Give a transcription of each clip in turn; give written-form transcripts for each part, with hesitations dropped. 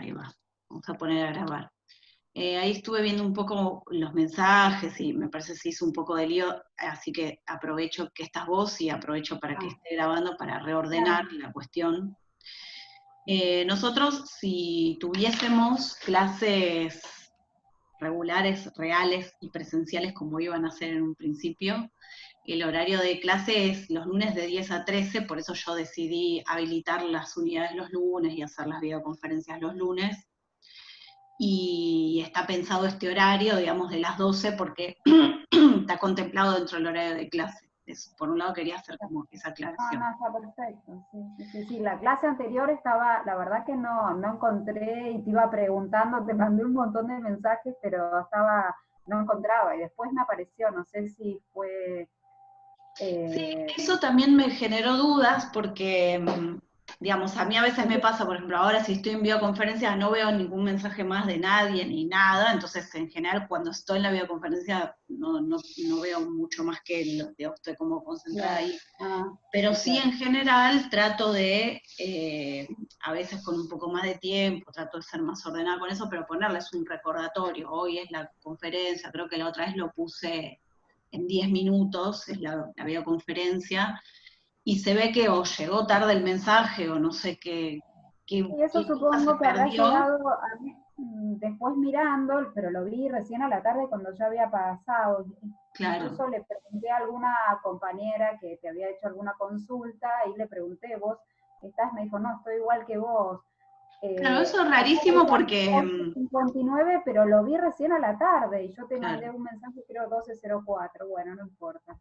Ahí va. Vamos a poner a grabar. Ahí estuve viendo un poco los mensajes y me parece que se hizo un poco de lío, así que aprovecho que estás vos y aprovecho para que esté grabando para reordenar la cuestión. Nosotros, si tuviésemos clases regulares, reales y presenciales como iban a ser en un principio, el horario de clase es los lunes de 10 a 13, por eso yo decidí habilitar las unidades los lunes y hacer las videoconferencias los lunes. Y está pensado este horario, digamos, de las 12, porque está contemplado dentro del horario de clase. Eso, por un lado quería hacer como esa aclaración. No, está perfecto. Sí. La clase anterior estaba, la verdad que no encontré y te iba preguntando, te mandé un montón de mensajes, pero no encontraba y después me apareció, no sé si fue... Sí, eso también me generó dudas porque, digamos, a mí a veces me pasa, por ejemplo, ahora si estoy en videoconferencia no veo ningún mensaje más de nadie ni nada, entonces en general cuando estoy en la videoconferencia no veo mucho más que digamos, estoy como concentrada ahí. Pero sí, en general trato de, a veces con un poco más de tiempo, trato de ser más ordenada con eso, pero ponerles un recordatorio. Hoy es la conferencia, creo que la otra vez lo puse en 10 minutos, es la videoconferencia, y se ve que o llegó tarde el mensaje o no sé qué Y eso cosa se supongo que habrá perdió. llegado a mí, después mirando, pero lo vi recién a la tarde cuando ya había pasado. Claro. Incluso le pregunté a alguna compañera que te había hecho alguna consulta y le pregunté, ¿vos estás? Me dijo, no, estoy igual que vos. Claro, eso es Acá rarísimo decía porque, 11:59, pero lo vi recién a la tarde y yo te mandé claro. un mensaje, creo 12:04. Bueno, no importa.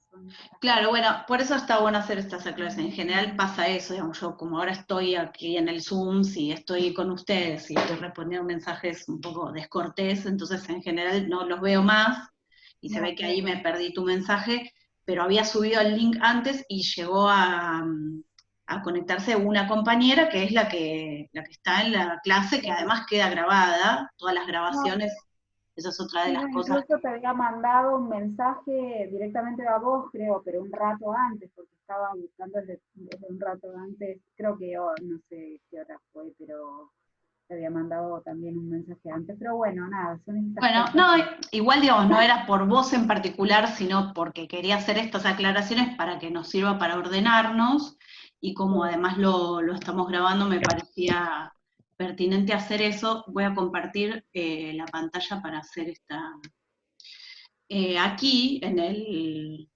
Claro, bueno, por eso está bueno hacer estas aclaraciones. En general pasa eso, digamos, yo como ahora estoy aquí en el Zoom, si estoy con ustedes y estoy respondiendo mensajes un poco descortés, entonces en general no los veo más y se ve que ahí me perdí tu mensaje, pero había subido el link antes y llegó a conectarse una compañera que es la que está en la clase, que además queda grabada, todas las No, grabaciones, esa es otra de sí, las cosas. incluso te había mandado un mensaje directamente a vos, creo, pero un rato antes, porque estaba buscando desde un rato antes, creo que no sé qué hora fue, pero te había mandado también un mensaje antes. Pero bueno, nada, son estas Bueno, cosas no, que... igual digamos, no era por vos en particular, sino porque quería hacer estas aclaraciones para que nos sirva para ordenarnos, y como además lo estamos grabando, me parecía pertinente hacer eso. Voy a compartir la pantalla para hacer esta... aquí, en el...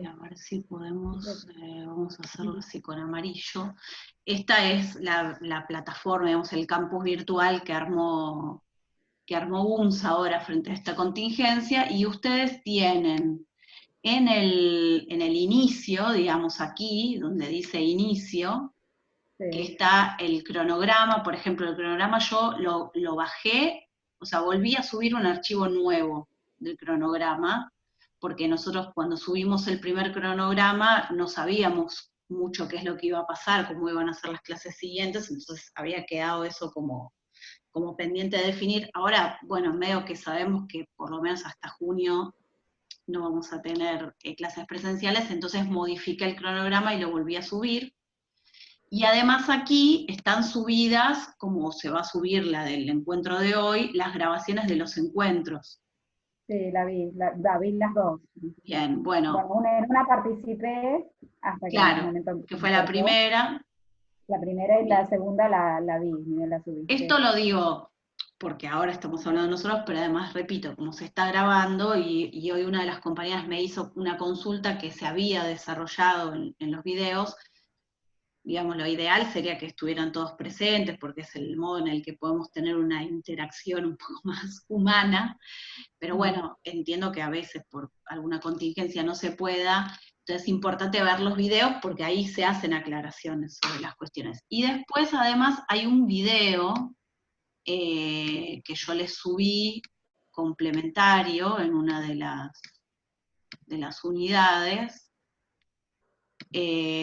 a ver si podemos, vamos a hacerlo así con amarillo. Esta es la plataforma, digamos, el campus virtual que armó UNSA ahora frente a esta contingencia, y ustedes tienen en el inicio, digamos aquí, donde dice inicio, está el cronograma. Por ejemplo, el cronograma yo lo bajé, o sea, volví a subir un archivo nuevo del cronograma, porque nosotros cuando subimos el primer cronograma no sabíamos mucho qué es lo que iba a pasar, cómo iban a ser las clases siguientes, entonces había quedado eso como pendiente de definir. Ahora, bueno, medio que sabemos que por lo menos hasta junio no vamos a tener clases presenciales, entonces modifiqué el cronograma y lo volví a subir. Y además aquí están subidas, como se va a subir la del encuentro de hoy, las grabaciones de los encuentros. Sí, la vi las dos. Bien, bueno, Bueno, en una participé hasta que en un claro, momento que me fue la cortó. primera. La primera y la Bien. segunda la vi, ni la subí. Esto lo digo porque ahora estamos hablando nosotros, pero además, repito, como se está grabando, y hoy una de las compañeras me hizo una consulta que se había desarrollado en los videos. Digamos, lo ideal sería que estuvieran todos presentes, porque es el modo en el que podemos tener una interacción un poco más humana, pero bueno, entiendo que a veces por alguna contingencia no se pueda, entonces es importante ver los videos porque ahí se hacen aclaraciones sobre las cuestiones. Y después, además, hay un video que yo les subí complementario en una de las unidades,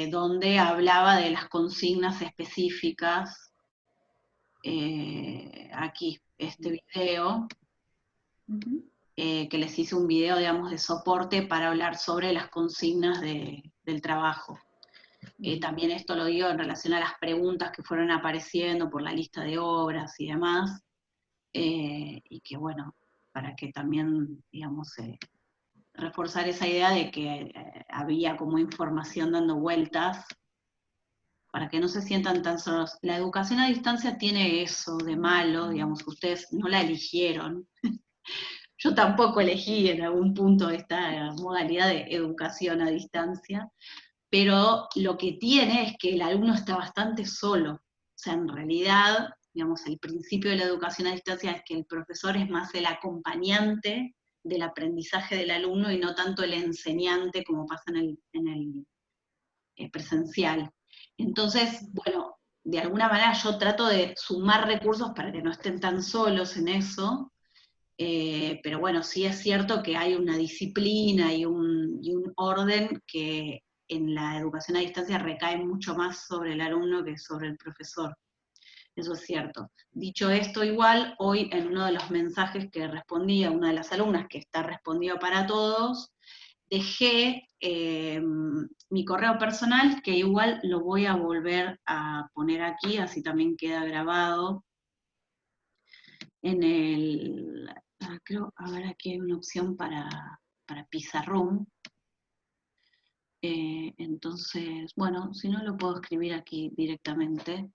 donde hablaba de las consignas específicas. Aquí, este video, que les hice un video, digamos, de soporte para hablar sobre las consignas del trabajo. También esto lo digo en relación a las preguntas que fueron apareciendo por la lista de obras y demás, y que bueno, para que también, digamos, reforzar esa idea de que había como información dando vueltas, para que no se sientan tan solos. La educación a distancia tiene eso de malo, digamos, ustedes no la eligieron. Yo tampoco elegí en algún punto esta modalidad de educación a distancia, pero lo que tiene es que el alumno está bastante solo. O sea, en realidad, digamos, el principio de la educación a distancia es que el profesor es más el acompañante del aprendizaje del alumno y no tanto el enseñante como pasa en el presencial. Entonces, bueno, de alguna manera yo trato de sumar recursos para que no estén tan solos en eso, pero bueno, sí es cierto que hay una disciplina y un orden que en la educación a distancia recae mucho más sobre el alumno que sobre el profesor. Eso es cierto. Dicho esto, igual, hoy en uno de los mensajes que respondí a una de las alumnas, que está respondido para todos, dejé mi correo personal, que igual lo voy a volver a poner aquí, así también queda grabado en el, creo, a ver, aquí hay una opción para Pizarroom. Entonces, bueno, si no lo puedo escribir aquí directamente.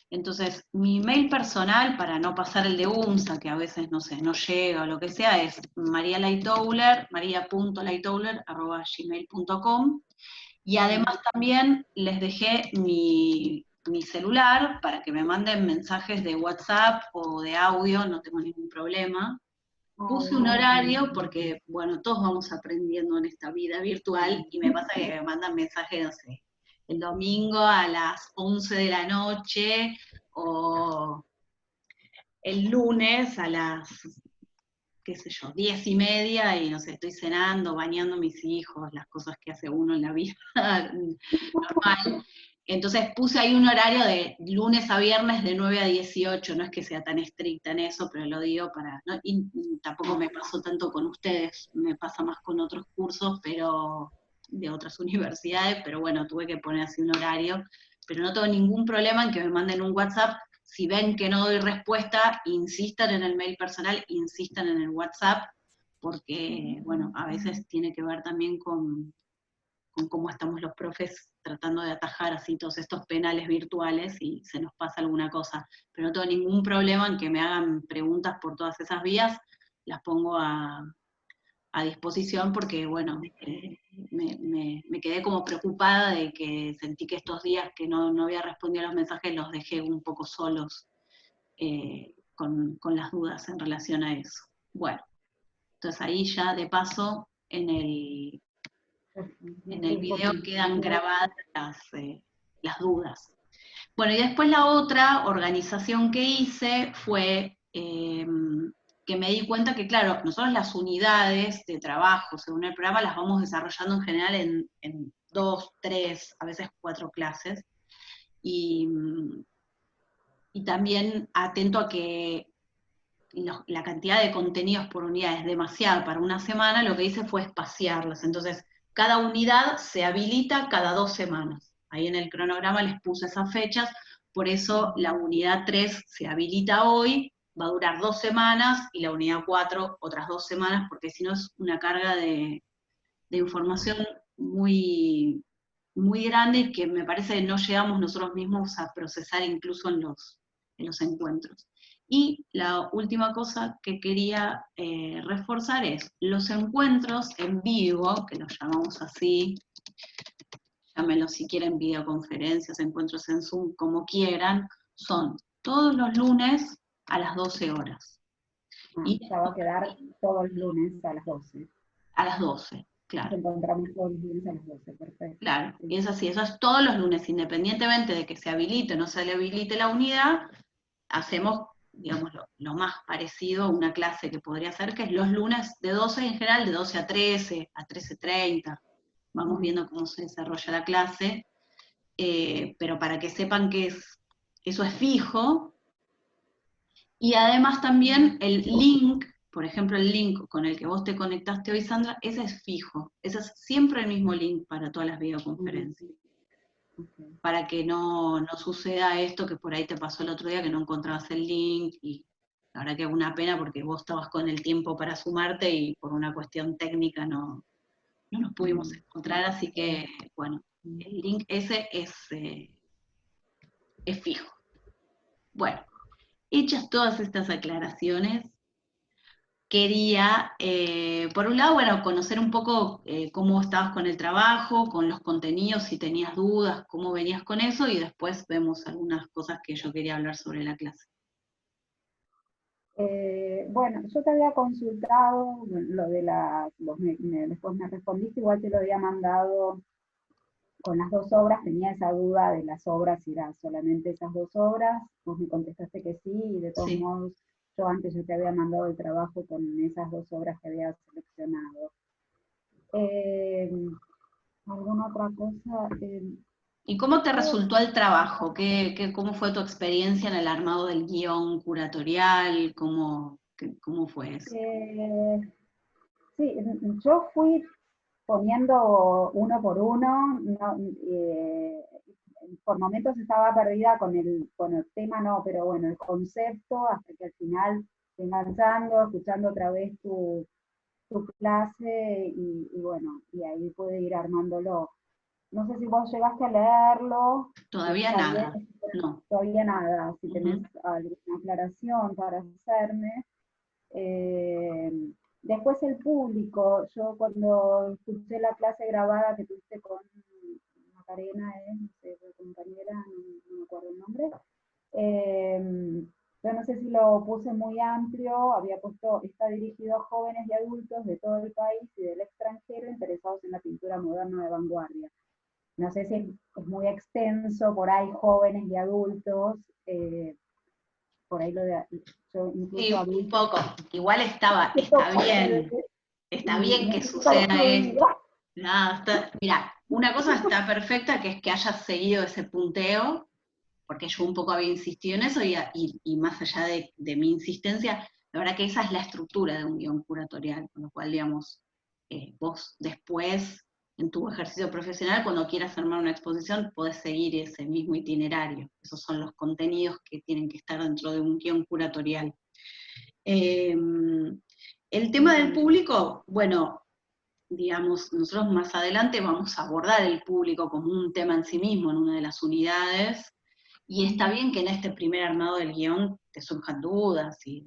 Entonces, mi mail personal, para no pasar el de UMSA, que a veces, no sé, no llega o lo que sea, es maria.lightowler@gmail.com. Y además también les dejé mi celular para que me manden mensajes de WhatsApp o de audio, no tengo ningún problema. Puse un horario porque, bueno, todos vamos aprendiendo en esta vida virtual y me pasa que me mandan mensajes, no sé, el domingo a las 11 de la noche o el lunes a las, qué sé yo, 10:30 y no sé, estoy cenando, bañando a mis hijos, las cosas que hace uno en la vida normal. Entonces puse ahí un horario de lunes a viernes de 9 a 18, no es que sea tan estricta en eso, pero lo digo para, ¿no? Y tampoco me pasó tanto con ustedes, me pasa más con otros cursos, pero de otras universidades, pero bueno, tuve que poner así un horario, pero no tengo ningún problema en que me manden un WhatsApp. Si ven que no doy respuesta, insistan en el mail personal, insistan en el WhatsApp, porque, bueno, a veces tiene que ver también con cómo estamos los profes tratando de atajar así todos estos penales virtuales y se nos pasa alguna cosa. Pero no tengo ningún problema en que me hagan preguntas por todas esas vías, las pongo a disposición porque, bueno, me quedé como preocupada de que sentí que estos días que no había respondido a los mensajes los dejé un poco solos con las dudas en relación a eso. Bueno, entonces ahí ya de paso en el video quedan grabadas las dudas. Bueno, y después la otra organización que hice fue que me di cuenta que, claro, nosotros las unidades de trabajo, según el programa, las vamos desarrollando en general en 2, 3, a veces 4 clases, y también atento a que la cantidad de contenidos por unidad es demasiada para una semana, lo que hice fue espaciarlas. Entonces, cada unidad se habilita cada 2 semanas. Ahí en el cronograma les puse esas fechas, por eso la unidad 3 se habilita hoy, va a durar 2 semanas, y la unidad 4 otras 2 semanas, porque si no es una carga de información muy, muy grande y que me parece que no llegamos nosotros mismos a procesar incluso en los encuentros. Y la última cosa que quería reforzar es los encuentros en vivo, que los llamamos así, llámenlos si quieren videoconferencias, encuentros en Zoom, como quieran, son todos los lunes a las 12 horas. Y ya va a quedar todos los lunes a las 12. A las 12, claro. Nos encontramos todos los lunes a las 12, perfecto. Claro, y es así, eso es todos los lunes, independientemente de que se habilite o no se le habilite la unidad, hacemos, digamos, lo más parecido a una clase que podría ser, que es los lunes de 12 en general, de 12 a 13, a 13:30, vamos viendo cómo se desarrolla la clase, pero para que sepan que eso es fijo, y además también el link, por ejemplo el link con el que vos te conectaste hoy, Sandra, ese es fijo, ese es siempre el mismo link para todas las videoconferencias. Ok. para que no suceda esto que por ahí te pasó el otro día, que no encontrabas el link, y la verdad que es una pena porque vos estabas con el tiempo para sumarte y por una cuestión técnica no nos pudimos encontrar, así que, bueno, el link ese es fijo. Bueno, hechas todas estas aclaraciones, quería, por un lado, bueno, conocer un poco cómo estabas con el trabajo, con los contenidos, si tenías dudas, cómo venías con eso, y después vemos algunas cosas que yo quería hablar sobre la clase. Bueno, yo te había consultado bueno, lo de después me respondiste, igual te lo había mandado con las 2 obras, tenía esa duda de las obras, si era solamente esas 2 obras, vos me contestaste que sí, y de todos Sí. modos, yo antes te había mandado el trabajo con esas 2 obras que había seleccionado. Eh, ¿Alguna otra cosa? ¿Y cómo te Creo resultó el trabajo? ¿Cómo fue tu experiencia en el armado del guión curatorial? ¿Cómo fue eso? que sí, yo fui poniendo uno por uno, por momentos estaba perdida con el tema, no, pero bueno, el concepto, hasta que al final enganchando, escuchando otra vez tu clase y bueno, y ahí pude ir armándolo. No sé si vos llegaste a leerlo, si Todavía está bien, nada, no. todavía nada, si tenés Ujú. alguna aclaración para hacerme. Eh, Después el público, yo cuando escuché la clase grabada que tuviste con Macarena, no sé, tu compañera, no me acuerdo el nombre, yo no sé si lo puse muy amplio, había puesto, está dirigido a jóvenes y adultos de todo el país y del extranjero interesados en la pintura moderna de vanguardia. No sé si es muy extenso, por ahí jóvenes y adultos, por ahí yo Sí, incluso un abrí poco. Igual está y bien me que siento suceda esto. excluida. Nada, mira, una cosa está perfecta, que es que hayas seguido ese punteo, porque yo un poco había insistido en eso, y más allá de mi insistencia, la verdad que esa es la estructura de un guión curatorial, con lo cual, digamos, vos después, en tu ejercicio profesional, cuando quieras armar una exposición, podés seguir ese mismo itinerario. Esos son los contenidos que tienen que estar dentro de un guión curatorial. Eh, el tema del público, bueno, digamos, nosotros más adelante vamos a abordar el público como un tema en sí mismo en una de las unidades, y está bien que en este primer armado del guión te surjan dudas, y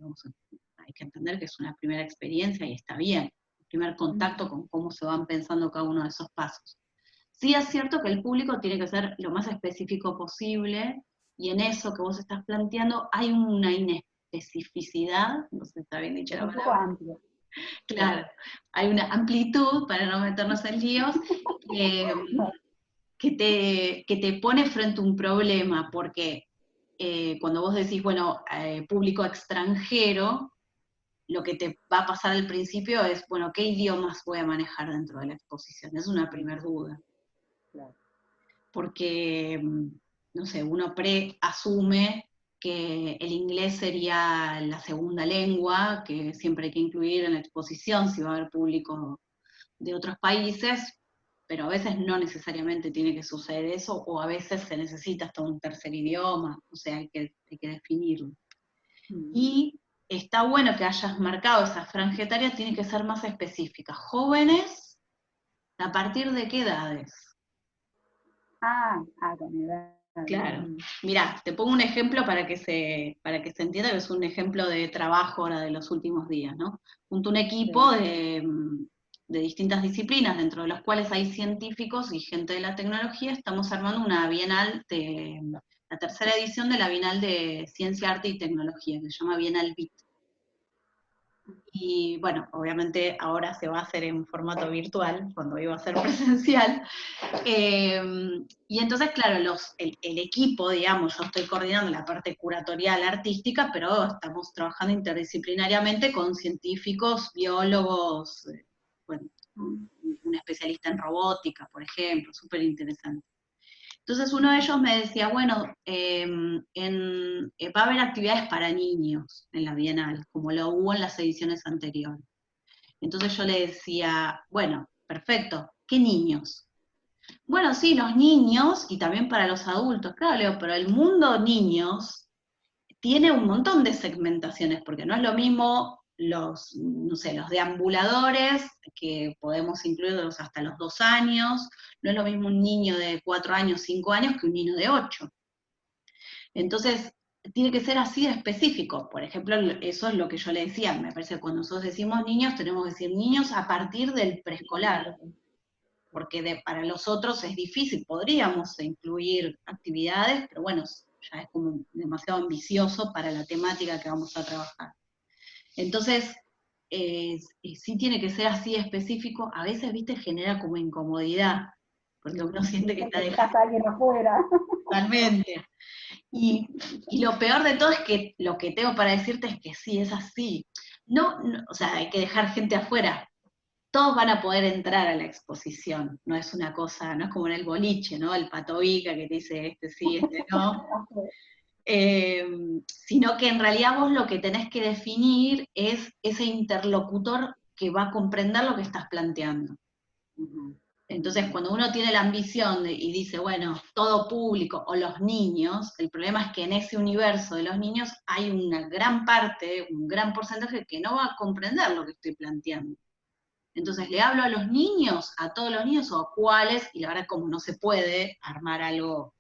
hay que entender que es una primera experiencia y está bien, el primer contacto con cómo se van pensando cada uno de esos pasos. Sí es cierto que el público tiene que ser lo más específico posible, y en eso que vos estás planteando hay una inespecificidad, no sé si está bien dicha Es la un poco palabra. amplio, Claro, claro. hay una amplitud, para no meternos en líos, que, No, que te pone frente a un problema, porque cuando vos decís, bueno, público extranjero, lo que te va a pasar al principio es, bueno, ¿qué idiomas voy a manejar dentro de la exposición? Es una primera duda, claro. porque, no sé, uno preasume que el inglés sería la segunda lengua, que siempre hay que incluir en la exposición si va a haber público de otros países, pero a veces no necesariamente tiene que suceder eso, o a veces se necesita hasta un tercer idioma, o sea, hay que definirlo. Y está bueno que hayas marcado esa franja etaria, tiene que ser más específica. Jóvenes, ¿a partir de qué edades? Con edad. Claro. Mirá, te pongo un ejemplo para que se entienda que es un ejemplo de trabajo ahora de los últimos días, ¿no? Junto a un equipo Sí. de distintas disciplinas, dentro de los cuales hay científicos y gente de la tecnología, estamos armando una bienal la tercera edición de la Bienal de Ciencia, Arte y Tecnología, que se llama Bienal BIT. Y bueno, obviamente ahora se va a hacer en formato virtual, cuando iba a ser presencial. Eh, y entonces, claro, el equipo, digamos, yo estoy coordinando la parte curatorial artística, pero estamos trabajando interdisciplinariamente con científicos, biólogos, bueno, un especialista en robótica, por ejemplo, súper interesante. Entonces uno de ellos me decía, bueno, va a haber actividades para niños en la Bienal, como lo hubo en las ediciones anteriores. Entonces yo le decía, bueno, perfecto, ¿qué niños? Bueno, sí, los niños y también para los adultos, claro, Leo, pero el mundo niños tiene un montón de segmentaciones, porque no es lo mismo los, no sé, los deambuladores, que podemos incluirlos hasta los 2 años, no es lo mismo un niño de 4 años, 5 años que un niño de 8. Entonces, tiene que ser así de específico. Por ejemplo, eso es lo que yo le decía, me parece que cuando nosotros decimos niños, tenemos que decir niños a partir del preescolar, porque para los otros es difícil, podríamos incluir actividades, pero bueno, ya es como demasiado ambicioso para la temática que vamos a trabajar. Entonces, sí tiene que ser así específico, a veces, viste, genera como incomodidad, porque uno siente que está Que dejando dejas a alguien afuera. totalmente. Y lo peor de todo es que lo que tengo para decirte es que sí, es así. O sea, hay que dejar gente afuera. Todos van a poder entrar a la exposición, no es una cosa, no es como en el boliche, ¿no? El patobica que te dice este sí, este no. Eh, Sino que en realidad vos lo que tenés que definir es ese interlocutor que va a comprender lo que estás planteando. Entonces, cuando uno tiene la ambición y dice, bueno, todo público o los niños, el problema es que en ese universo de los niños hay una gran parte, un gran porcentaje que no va a comprender lo que estoy planteando. Entonces, ¿le hablo a los niños, a todos los niños o a cuáles? Y la verdad, como no se puede armar algo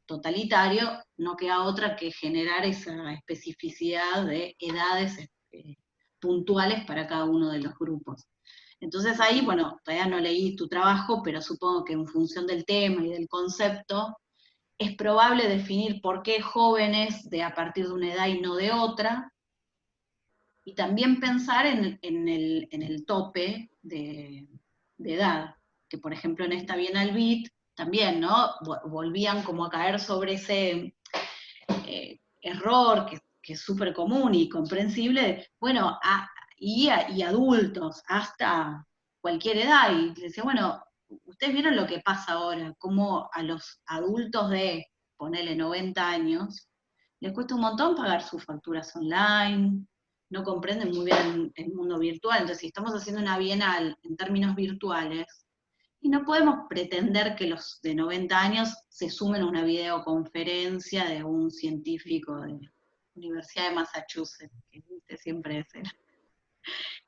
totalitario, no queda otra que generar esa especificidad de edades puntuales para cada uno de los grupos. Entonces ahí, bueno, todavía no leí tu trabajo, pero supongo que en función del tema y del concepto, es probable definir por qué jóvenes de a partir de una edad y no de otra, y también pensar en el tope de edad, que por ejemplo en esta Bienal Beat también, ¿no? Volvían como a caer sobre ese error que es súper común y comprensible, bueno, y adultos, hasta cualquier edad, y decía, bueno, ustedes vieron lo que pasa ahora, cómo a los adultos de, ponele 90 años, les cuesta un montón pagar sus facturas online, no comprenden muy bien el mundo virtual, entonces si estamos haciendo una bienal en términos virtuales, y no podemos pretender que los de 90 años se sumen a una videoconferencia de un científico de la Universidad de Massachusetts, que ¿viste? Siempre es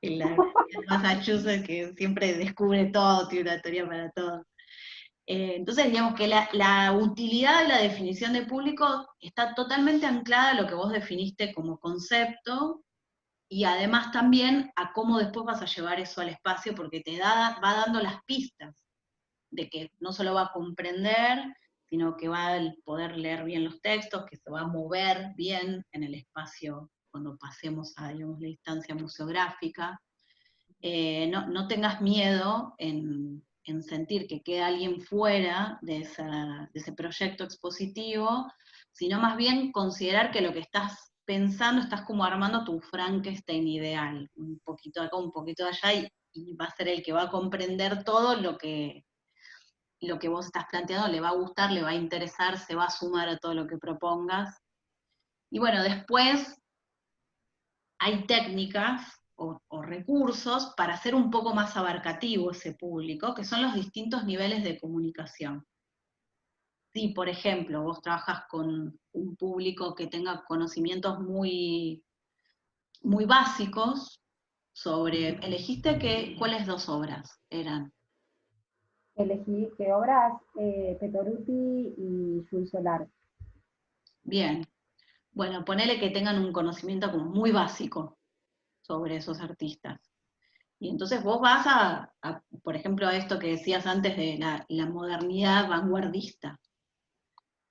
la Universidad de Massachusetts que siempre descubre todo, tiene una teoría para todo. Entonces, digamos que la utilidad de la definición de público está totalmente anclada a lo que vos definiste como concepto, y además también a cómo después vas a llevar eso al espacio, porque va dando las pistas de que no solo va a comprender, sino que va a poder leer bien los textos, que se va a mover bien en el espacio cuando pasemos a, digamos, la instancia museográfica. No tengas miedo en sentir que queda alguien fuera de ese proyecto expositivo, sino más bien considerar que lo que estás pensando, estás como armando tu Frankenstein ideal, un poquito acá, un poquito allá, y va a ser el que va a comprender todo lo que vos estás planteando, le va a gustar, le va a interesar, se va a sumar a todo lo que propongas. Y bueno, después hay técnicas o recursos para hacer un poco más abarcativo ese público, que son los distintos niveles de comunicación. Si, por ejemplo, vos trabajas con un público que tenga conocimientos muy, muy básicos sobre, elegiste cuáles 2 obras eran. Elegí qué obras, Petoruti y Jules Solar. Bien, bueno, ponele que tengan un conocimiento como muy básico sobre esos artistas. Y entonces vos vas por ejemplo, a esto que decías antes de la modernidad vanguardista.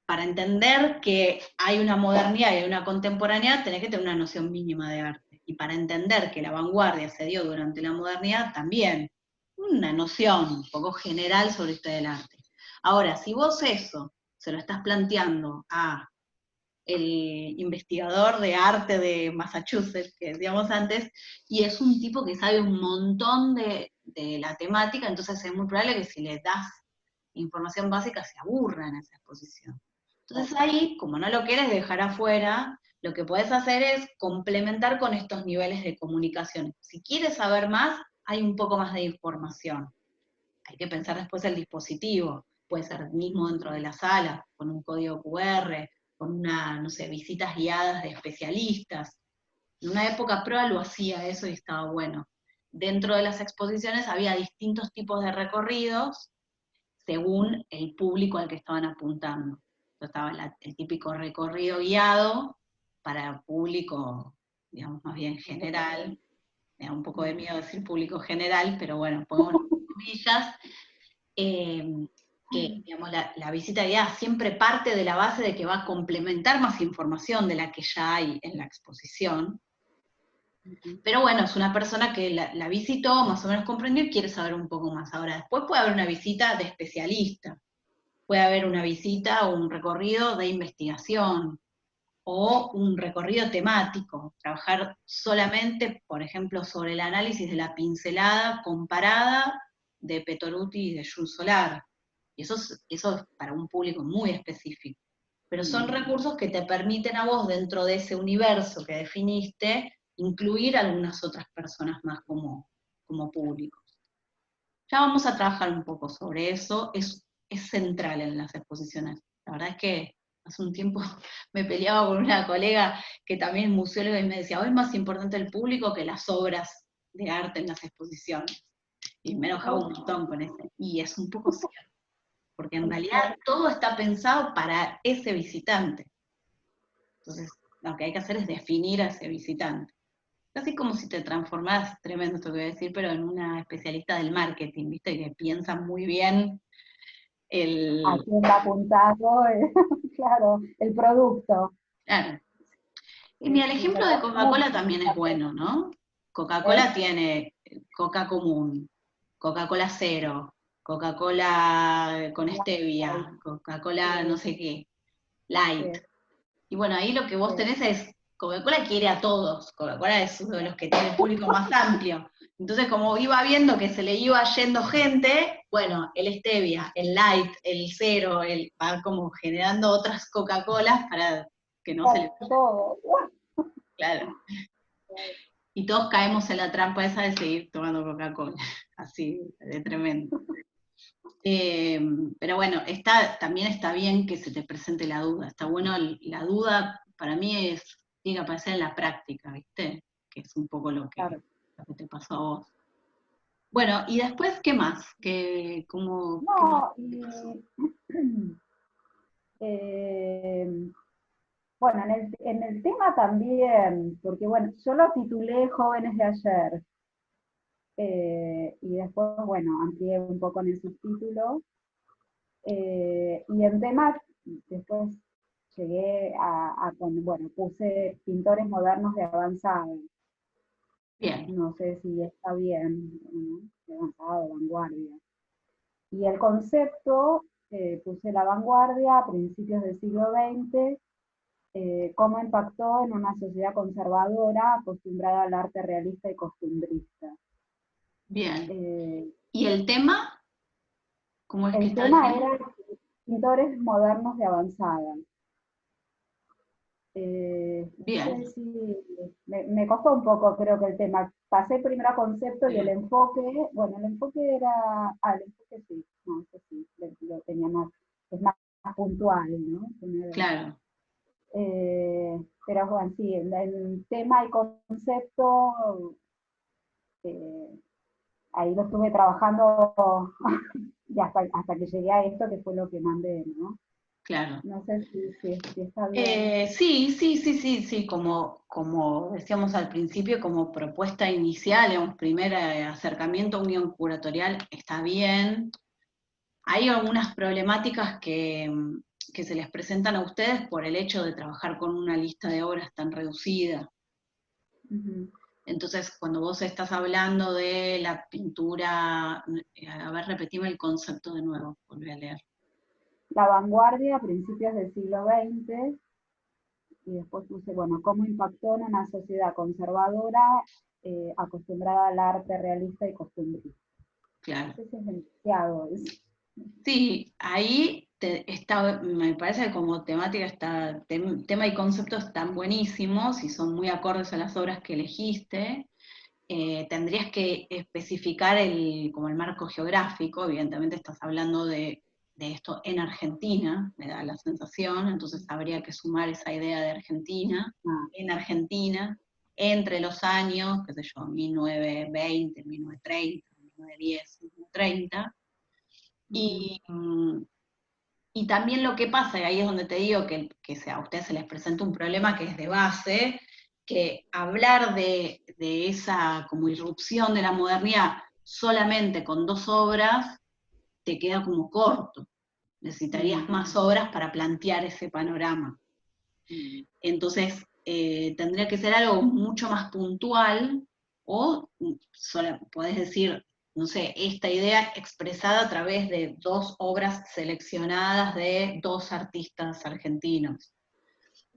Para entender que hay una modernidad y hay una contemporaneidad, tenés que tener una noción mínima de arte. Y para entender que la vanguardia se dio durante la modernidad, también una noción un poco general sobre historia del arte. Ahora, si vos eso se lo estás planteando a el investigador de arte de Massachusetts, que decíamos antes, y es un tipo que sabe un montón de la temática, entonces es muy probable que si le das información básica se aburra en esa exposición. Entonces ahí, como no lo quieres dejar afuera, lo que puedes hacer es complementar con estos niveles de comunicación. Si quieres saber más, hay un poco más de información. Hay que pensar después el dispositivo. puede ser mismo dentro de la sala, con un código QR, con una, no sé, visitas guiadas de especialistas. En una época prueba lo hacía eso y estaba bueno. Dentro de las exposiciones había distintos tipos de recorridos según el público al que estaban apuntando. Entonces estaba el típico recorrido guiado para público, digamos, más bien general. Me da un poco de miedo decir público general, pero bueno, ponemos comillas, que digamos, la visita guiada siempre parte de la base de que va a complementar más información de la que ya hay en la exposición. Pero bueno, es una persona que la visitó, más o menos comprendió y quiere saber un poco más. Ahora, después puede haber una visita de especialista, puede haber una visita o un recorrido de investigación, o un recorrido temático, trabajar solamente, por ejemplo, sobre el análisis de la pincelada comparada de Petoruti y de Jules Solar. Y eso es para un público muy específico. Pero son recursos que te permiten a vos, dentro de ese universo que definiste, incluir a algunas otras personas más como públicos. Ya vamos a trabajar un poco sobre eso, es central en las exposiciones. La verdad es que hace un tiempo me peleaba con una colega que también es museóloga y me decía, hoy es más importante el público que las obras de arte en las exposiciones. Y me enojaba un montón con eso. Y es un poco cierto, porque en realidad todo está pensado para ese visitante. Entonces, lo que hay que hacer es definir a ese visitante. Casi como si te transformás, tremendo esto que voy a decir, pero en una especialista del marketing, ¿viste? Que piensa muy bien ¿A el... quién va apuntado? Claro, el producto. Claro. Y Sí, mira, el sí, ejemplo de ¿verdad? Coca-Cola también es bueno, ¿no? Coca-Cola tiene Coca común, Coca-Cola cero, Coca-Cola con stevia, Coca-Cola no sé qué, light. Sí, Y bueno, ahí lo que vos sí. tenés es, Coca-Cola quiere a todos, Coca-Cola es uno de los que tiene el público más amplio. Entonces, como iba viendo que se le iba yendo gente, bueno, el stevia, el light, el cero, va como generando otras Coca-Colas para que no se le Para todo. claro. Y todos caemos en la trampa esa de seguir tomando Coca-Cola, así, de tremendo. Pero bueno, también está bien que se te presente la duda. Está bueno, la duda para mí tiene que aparecer en la práctica, ¿viste? Que es un poco Claro. lo que te pasó a vos. Bueno, y después, ¿qué más? ¿Qué más No, te y pasó? eh, bueno, en el tema también, porque bueno, yo lo titulé Jóvenes de ayer, y después, bueno, amplié un poco en el subtítulo, y en temas, después llegué bueno, puse pintores modernos de avanzada, Bien, no sé si está bien, ¿no? De avanzada o vanguardia. Y el concepto, puse la vanguardia a principios del siglo XX, cómo impactó en una sociedad conservadora acostumbrada al arte realista y costumbrista. bien. Eh, ¿Y el tema? ¿Cómo es que el está el tema tema? era pintores modernos de avanzada. No sé Bien, si me costó un poco, creo que el tema. Pasé primero a concepto y el bien, enfoque, bueno, el enfoque era, el enfoque sí, no, eso sí, lo tenía más, es más puntual, ¿no? claro. Pero bueno, sí, el tema y concepto, eh, ahí lo estuve trabajando y hasta que llegué a esto, que fue lo que mandé, ¿no? Claro. No sé si está bien. Sí, sí, sí, sí, sí, como decíamos al principio, como propuesta inicial, un primer acercamiento a unión curatorial está bien. Hay algunas problemáticas que se les presentan a ustedes por el hecho de trabajar con una lista de obras tan reducida. Ujú. Entonces, cuando vos estás hablando de la pintura, a ver, repetime el concepto de nuevo, volví a leer. La vanguardia a principios del siglo XX, y después puse, bueno, cómo impactó en una sociedad conservadora acostumbrada al arte realista y costumbrista. No Claro. sé si es demasiado eso. Sí, ahí me parece que como temática tema y concepto están buenísimos y son muy acordes a las obras que elegiste. Tendrías que especificar como el marco geográfico, evidentemente estás hablando de esto en Argentina, me da la sensación, entonces habría que sumar esa idea de Argentina, en Argentina, entre los años, qué sé yo, 1920, 1930, 1910, 1930, y también lo que pasa, y ahí es donde te digo que a ustedes se les presenta un problema que es de base, que hablar de esa como irrupción de la modernidad solamente con 2 obras, te queda como corto. Necesitarías más obras para plantear ese panorama. Entonces, tendría que ser algo mucho más puntual, o podés decir, no sé, esta idea expresada a través de 2 obras seleccionadas de 2 artistas argentinos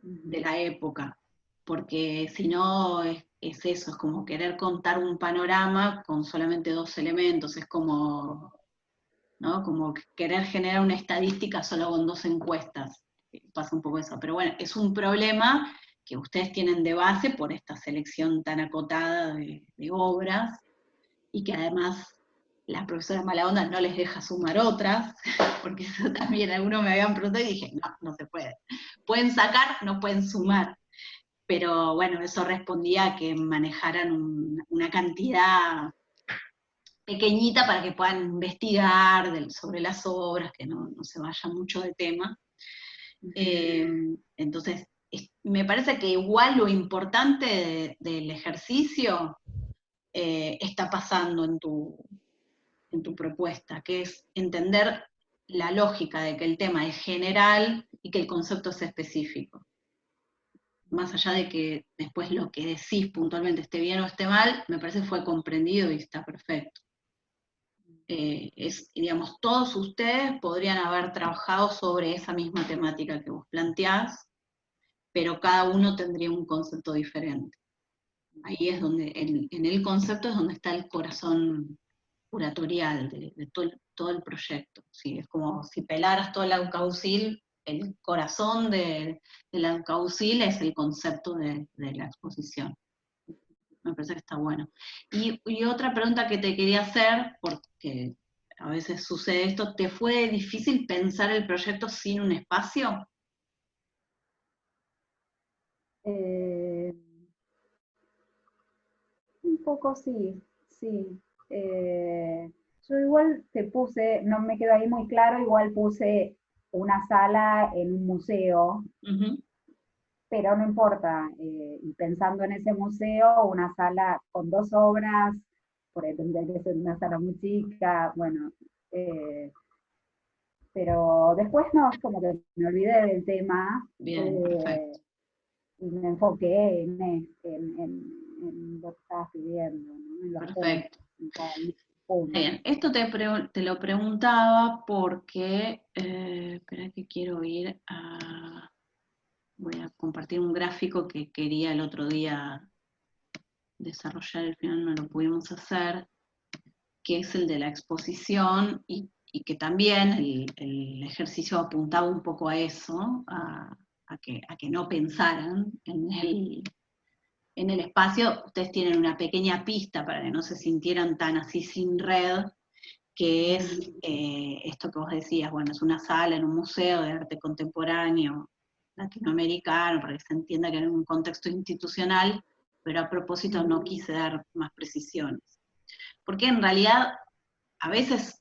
de la época, porque si no es eso, es como querer contar un panorama con solamente 2 elementos, es como, ¿no? Como querer generar una estadística solo con 2 encuestas, pasa un poco eso, pero bueno, es un problema que ustedes tienen de base por esta selección tan acotada de obras, y que además la profesora mala onda no les deja sumar otras, porque eso también algunos me habían preguntado y dije, no, no se puede. Pueden sacar, no pueden sumar. Pero bueno, eso respondía a que manejaran una cantidad pequeñita para que puedan investigar sobre las obras, que no se vaya mucho de tema. Entonces, me parece que igual lo importante del ejercicio está pasando en tu propuesta, que es entender la lógica de que el tema es general y que el concepto es específico. Más allá de que después lo que decís puntualmente esté bien o esté mal, me parece que fue comprendido y está perfecto. Digamos, todos ustedes podrían haber trabajado sobre esa misma temática que vos planteás, pero cada uno tendría un concepto diferente. Ahí es donde, en el concepto es donde está el corazón curatorial de todo el proyecto. ¿Sí? Es como si pelaras todo el Alcaucil, el corazón del Alcaucil es el concepto de la exposición. Me parece que está bueno. Y otra pregunta que te quería hacer, porque a veces sucede esto, ¿te fue difícil pensar el proyecto sin un espacio? Un poco sí, sí. Yo igual te puse, no me quedó ahí muy claro, igual puse una sala en un museo, pero no importa. Y pensando en ese museo, una sala con 2 obras, por ahí tendría que ser una sala muy chica, bueno, pero después no, es como que me olvidé del tema. Bien, perfecto. Y me enfoqué en lo que estaba pidiendo, ¿no? En los Perfecto. puntos. Bien, esto te lo preguntaba porque, espera que quiero ir a, voy a compartir un gráfico que quería el otro día desarrollar, al final no lo pudimos hacer, que es el de la exposición, y que también el ejercicio apuntaba un poco a eso, a que no pensaran en el espacio. Ustedes tienen una pequeña pista para que no se sintieran tan así sin red, que es esto que vos decías, bueno, es una sala en un museo de arte contemporáneo latinoamericano, para que se entienda que en un contexto institucional, pero a propósito no quise dar más precisiones. Porque en realidad, a veces,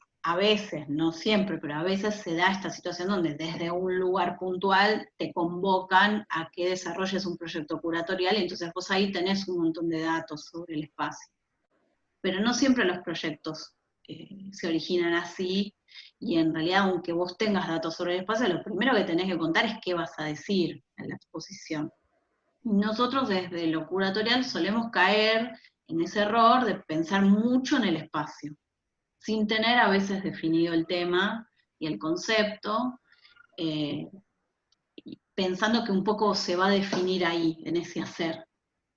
no siempre, pero a veces se da esta situación donde desde un lugar puntual te convocan a que desarrolles un proyecto curatorial, y entonces vos ahí tenés un montón de datos sobre el espacio. Pero no siempre los proyectos se originan así, y en realidad, aunque vos tengas datos sobre el espacio, lo primero que tenés que contar es qué vas a decir en la exposición. Nosotros desde lo curatorial solemos caer en ese error de pensar mucho en el espacio, sin tener a veces definido el tema y el concepto, pensando que un poco se va a definir ahí, en ese hacer.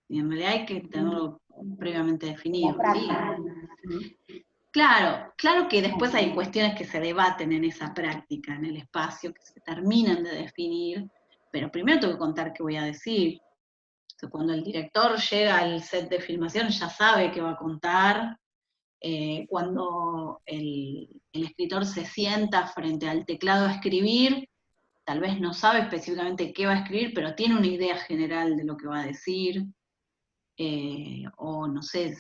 Y en realidad hay que tenerlo previamente definido. ¿Sí? Claro, claro que después hay cuestiones que se debaten en esa práctica, en el espacio, que se terminan de definir, pero primero tengo que contar qué voy a decir. O sea, cuando el director llega al set de filmación ya sabe qué va a contar, cuando el escritor se sienta frente al teclado a escribir, tal vez no sabe específicamente qué va a escribir, pero tiene una idea general de lo que va a decir, o no sé,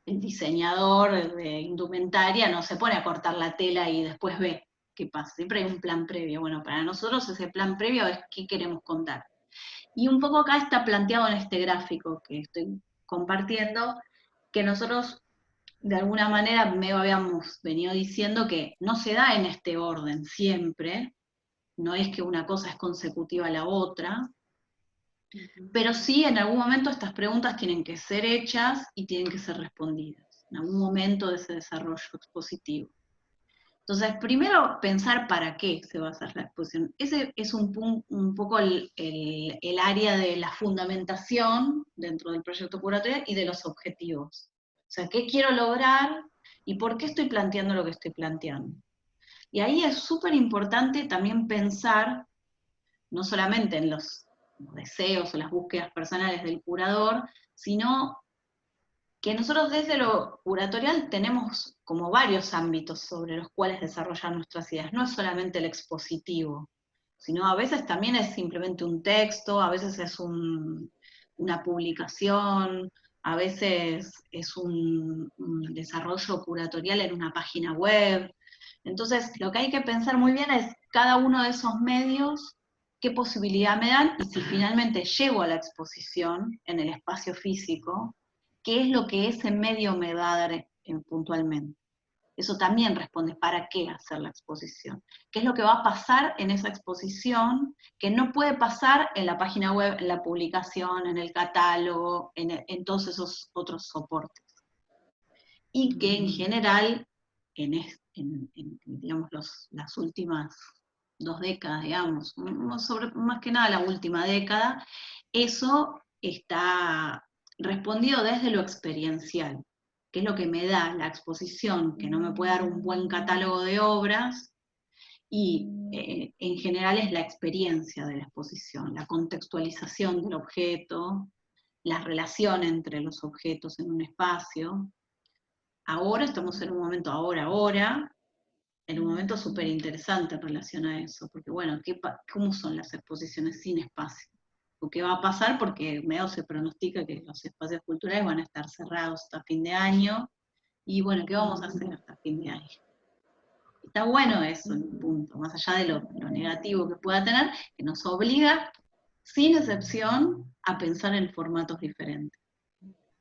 el diseñador de indumentaria no se pone a cortar la tela y después ve qué pasa. Siempre hay un plan previo. Bueno, para nosotros ese plan previo es qué queremos contar. Y un poco acá está planteado en este gráfico que estoy compartiendo, que nosotros de alguna manera me habíamos venido diciendo que no se da en este orden siempre, no es que una cosa es consecutiva a la otra, pero sí en algún momento estas preguntas tienen que ser hechas y tienen que ser respondidas, en algún momento de ese desarrollo expositivo. Entonces, primero pensar para qué se va a hacer la exposición. Ese es un poco el área de la fundamentación dentro del proyecto curatorial y de los objetivos. O sea, ¿qué quiero lograr y por qué estoy planteando lo que estoy planteando? Y ahí es súper importante también pensar no solamente en los deseos o las búsquedas personales del curador, sino que nosotros desde lo curatorial tenemos como varios ámbitos sobre los cuales desarrollar nuestras ideas. No es solamente el expositivo, sino a veces también es simplemente un texto, a veces es una publicación, a veces es un desarrollo curatorial en una página web. Entonces, lo que hay que pensar muy bien es cada uno de esos medios, qué posibilidad me dan, y si finalmente llego a la exposición en el espacio físico, qué es lo que ese medio me va a dar puntualmente. Eso también responde, ¿para qué hacer la exposición? ¿Qué es lo que va a pasar en esa exposición que no puede pasar en la página web, en la publicación, en el catálogo, en todos esos otros soportes? Y que en general, digamos, las últimas 2 décadas, digamos, más que nada la última década, eso está respondido desde lo experiencial, que es lo que me da la exposición, que no me puede dar un buen catálogo de obras, y en general es la experiencia de la exposición, la contextualización del objeto, la relación entre los objetos en un espacio. Ahora estamos en un momento, en un momento súper interesante en relación a eso, porque bueno, ¿cómo son las exposiciones sin espacio? ¿O qué va a pasar? Porque medio se pronostica que los espacios culturales van a estar cerrados hasta fin de año, y bueno, ¿qué vamos a hacer hasta fin de año? Está bueno eso, en un punto, más allá de lo negativo que pueda tener, que nos obliga, sin excepción, a pensar en formatos diferentes.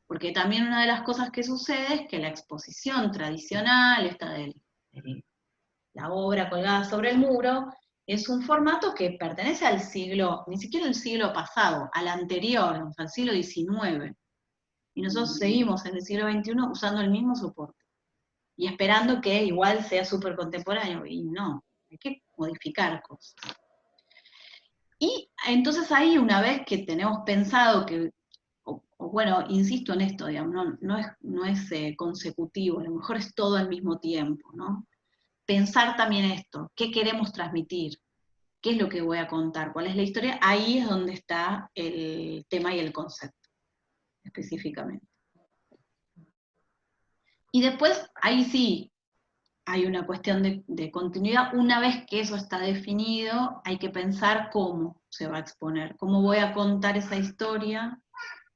Porque también una de las cosas que sucede es que la exposición tradicional, esta de la obra colgada sobre el muro, es un formato que pertenece al siglo, ni siquiera al siglo pasado, al anterior, al siglo XIX. Y nosotros seguimos en el siglo XXI usando el mismo soporte. Y esperando que igual sea súper contemporáneo, y no, hay que modificar cosas. Y entonces ahí, una vez que tenemos pensado que, o bueno, insisto en esto, digamos, no es consecutivo, a lo mejor es todo al mismo tiempo, ¿no? Pensar también esto, ¿qué queremos transmitir? ¿Qué es lo que voy a contar? ¿Cuál es la historia? Ahí es donde está el tema y el concepto, específicamente. Y después, ahí sí, hay una cuestión de continuidad. Una vez que eso está definido, hay que pensar cómo se va a exponer, cómo voy a contar esa historia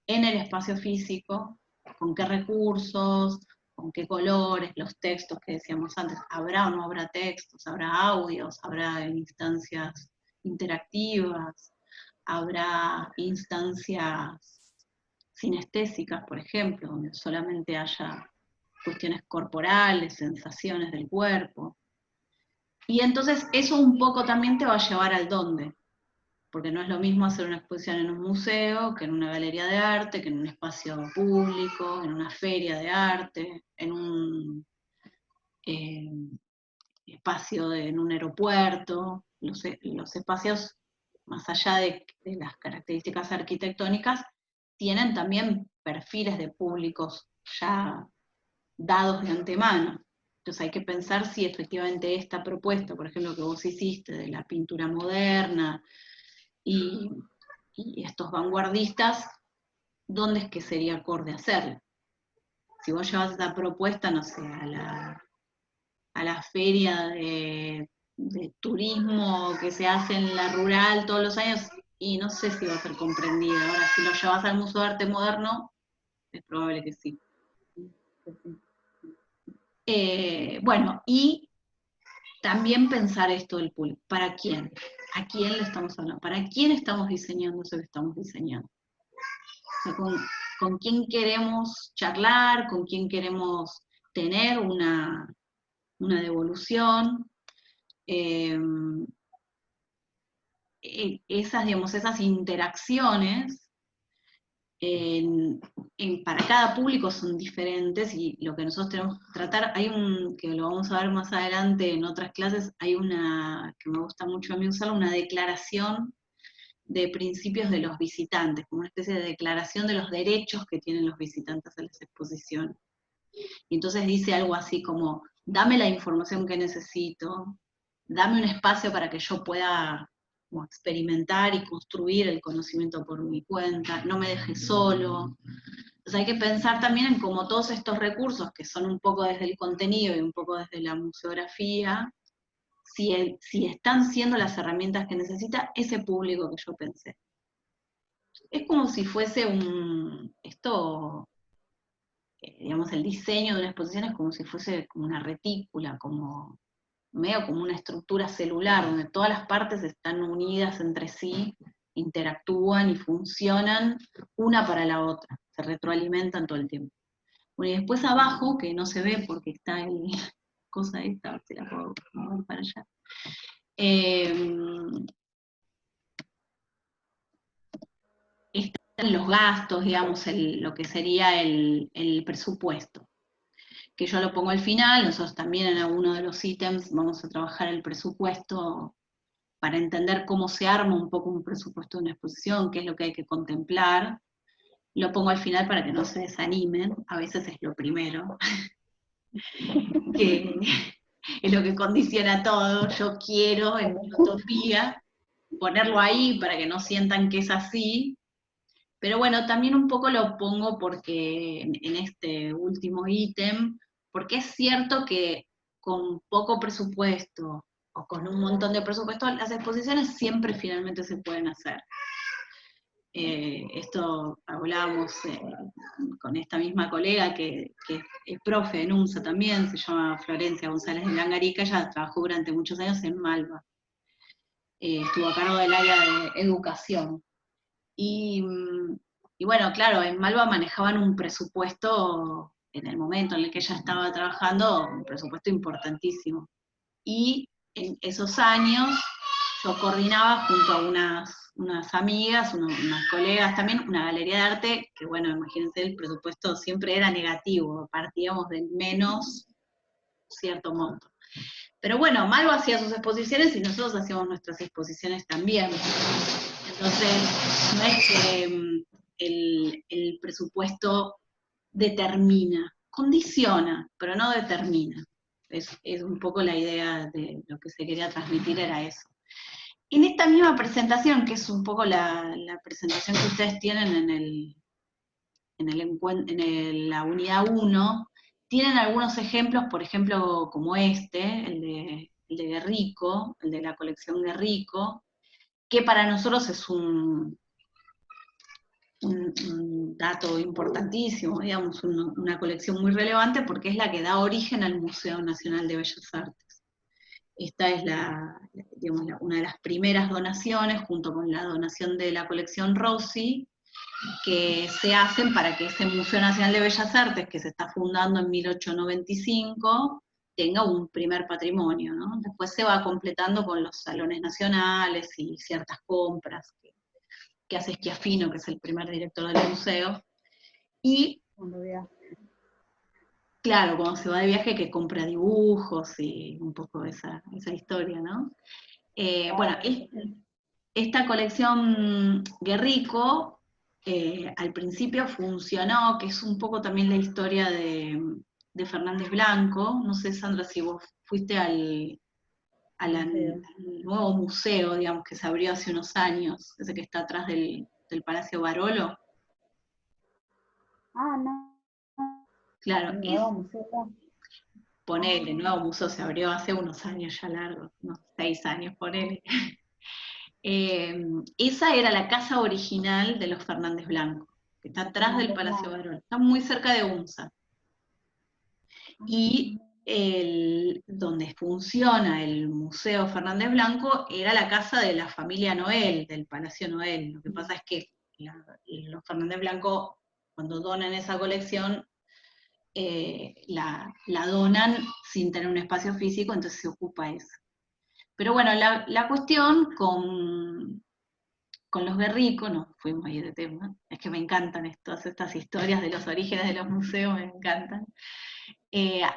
en el espacio físico, con qué recursos, con qué colores, los textos que decíamos antes, habrá o no habrá textos, habrá audios, habrá instancias interactivas, habrá instancias sinestésicas, por ejemplo, donde solamente haya cuestiones corporales, sensaciones del cuerpo. Y entonces eso un poco también te va a llevar al dónde, porque no es lo mismo hacer una exposición en un museo, que en una galería de arte, que en un espacio público, en una feria de arte, en un eh, espacio en un aeropuerto. Los espacios, más allá de las características arquitectónicas, tienen también perfiles de públicos ya dados de antemano. Entonces hay que pensar si efectivamente esta propuesta, por ejemplo, que vos hiciste de la pintura moderna y, y estos vanguardistas, ¿dónde es que sería acorde hacerlo? si vos llevas esa propuesta, no sé, a la feria de turismo que se hace en la rural todos los años, y no sé si va a ser comprendida. Ahora, si lo llevas al Museo de Arte Moderno, es probable que sí. Bueno, y también pensar esto del público. ¿Para quién? ¿A quién le estamos hablando? ¿Para quién estamos diseñando eso que estamos diseñando? O sea, con quién queremos charlar, con quién queremos tener una devolución. Digamos, esas interacciones para cada público son diferentes, y lo que nosotros tenemos que tratar, que lo vamos a ver más adelante en otras clases, hay una que me gusta mucho a mí usar, una declaración de principios de los visitantes, como una especie de declaración de los derechos que tienen los visitantes a las exposiciones. Y entonces dice algo así como, dame la información que necesito, dame un espacio para que yo pueda como experimentar y construir el conocimiento por mi cuenta, no me dejes solo. Entonces hay que pensar también en cómo todos estos recursos, que son un poco desde el contenido y un poco desde la museografía, si están siendo las herramientas que necesita ese público que yo pensé. Es como si fuese digamos, el diseño de una exposición es como si fuese como una retícula, como medio como una estructura celular, donde todas las partes están unidas entre sí, interactúan y funcionan una para la otra, se retroalimentan todo el tiempo. Bueno, y después abajo, que no se ve porque está el cosa esta, a ver si la puedo mover para allá. Están los gastos, digamos, lo que sería el presupuesto, que yo lo pongo al final. Nosotros también en alguno de los ítems vamos a trabajar el presupuesto para entender cómo se arma un poco un presupuesto de una exposición, qué es lo que hay que contemplar. Lo pongo al final para que no se desanimen, a veces es lo primero, que es lo que condiciona todo. Yo quiero, en mi utopía, ponerlo ahí para que no sientan que es así, pero bueno, también un poco lo pongo porque en este último ítem, porque es cierto que con poco presupuesto o con un montón de presupuesto, las exposiciones siempre finalmente se pueden hacer. Esto hablábamos con esta misma colega que es profe en UNSA también, se llama Florencia González de Langarica, ella trabajó durante muchos años en Malva, estuvo a cargo del área de educación. Y bueno, claro, en Malva manejaban un presupuesto, en el momento en el que ella estaba trabajando, un presupuesto importantísimo. Y en esos años yo coordinaba junto a unas amigas, unas colegas también, una galería de arte, que bueno, imagínense, el presupuesto siempre era negativo, partíamos del menos cierto monto. Pero bueno, Malva hacía sus exposiciones y nosotros hacíamos nuestras exposiciones también. Entonces, no es que el presupuesto determina, condiciona, pero no determina. Es un poco la idea de lo que se quería transmitir, era eso. En esta misma presentación, que es un poco la presentación que ustedes tienen en la unidad 1, tienen algunos ejemplos, por ejemplo, como este, el de Guerrico, el de la colección Guerrico, que para nosotros es un dato importantísimo, digamos, una colección muy relevante, porque es la que da origen al Museo Nacional de Bellas Artes. Esta es digamos, una de las primeras donaciones, junto con la donación de la colección Rossi, que se hacen para que ese Museo Nacional de Bellas Artes, que se está fundando en 1895, tenga un primer patrimonio, ¿no? Después se va completando con los salones nacionales y ciertas compras que hace Schiaffino, que es el primer director del museo. Y claro, cuando se va de viaje, que compra dibujos y un poco esa historia, ¿no? Bueno, esta colección Guerrico al principio funcionó, que es un poco también la historia de Fernández Blanco. No sé, Sandra, si vos fuiste al nuevo museo, digamos, que se abrió hace unos años, ese que está atrás del Palacio Barolo. Ah, no. Claro, ¿El nuevo museo? ponele, el nuevo museo se abrió hace unos años ya largos, unos 6 años, ponele. Esa era la casa original de los Fernández Blanco, que está atrás del Fernández Palacio Blanco. Barón, está muy cerca de UNSA. Y donde funciona el Museo Fernández Blanco era la casa de la familia Noel, del Palacio Noel. Lo que pasa es que los Fernández Blanco, cuando donan esa colección, la donan sin tener un espacio físico, entonces se ocupa eso. Pero bueno, la cuestión con los Guerrico, nos fuimos ahí de tema, es que me encantan todas estas historias de los orígenes de los museos, me encantan.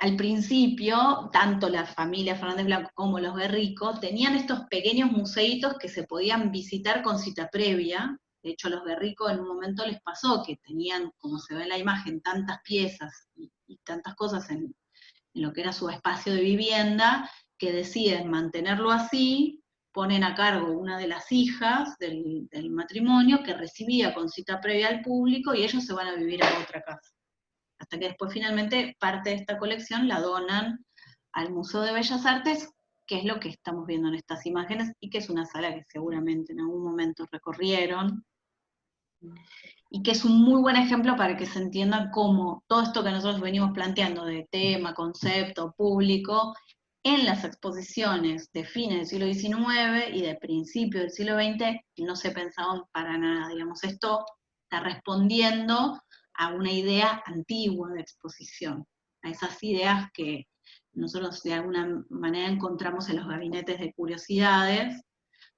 Al principio, tanto la familia Fernández Blanco como los Guerrico tenían estos pequeños museitos que se podían visitar con cita previa. De hecho, los Guerrico en un momento les pasó que tenían, como se ve en la imagen, tantas piezas y tantas cosas en lo que era su espacio de vivienda, que deciden mantenerlo así, ponen a cargo una de las hijas del matrimonio que recibía con cita previa al público y ellos se van a vivir a otra casa. Hasta que después finalmente parte de esta colección la donan al Museo de Bellas Artes, que es lo que estamos viendo en estas imágenes, y que es una sala que seguramente en algún momento recorrieron, y que es un muy buen ejemplo para que se entienda cómo todo esto que nosotros venimos planteando de tema, concepto, público, en las exposiciones de fines del siglo XIX y de principios del siglo XX no se pensaban para nada, digamos, esto está respondiendo a una idea antigua de exposición, a esas ideas que nosotros de alguna manera encontramos en los gabinetes de curiosidades,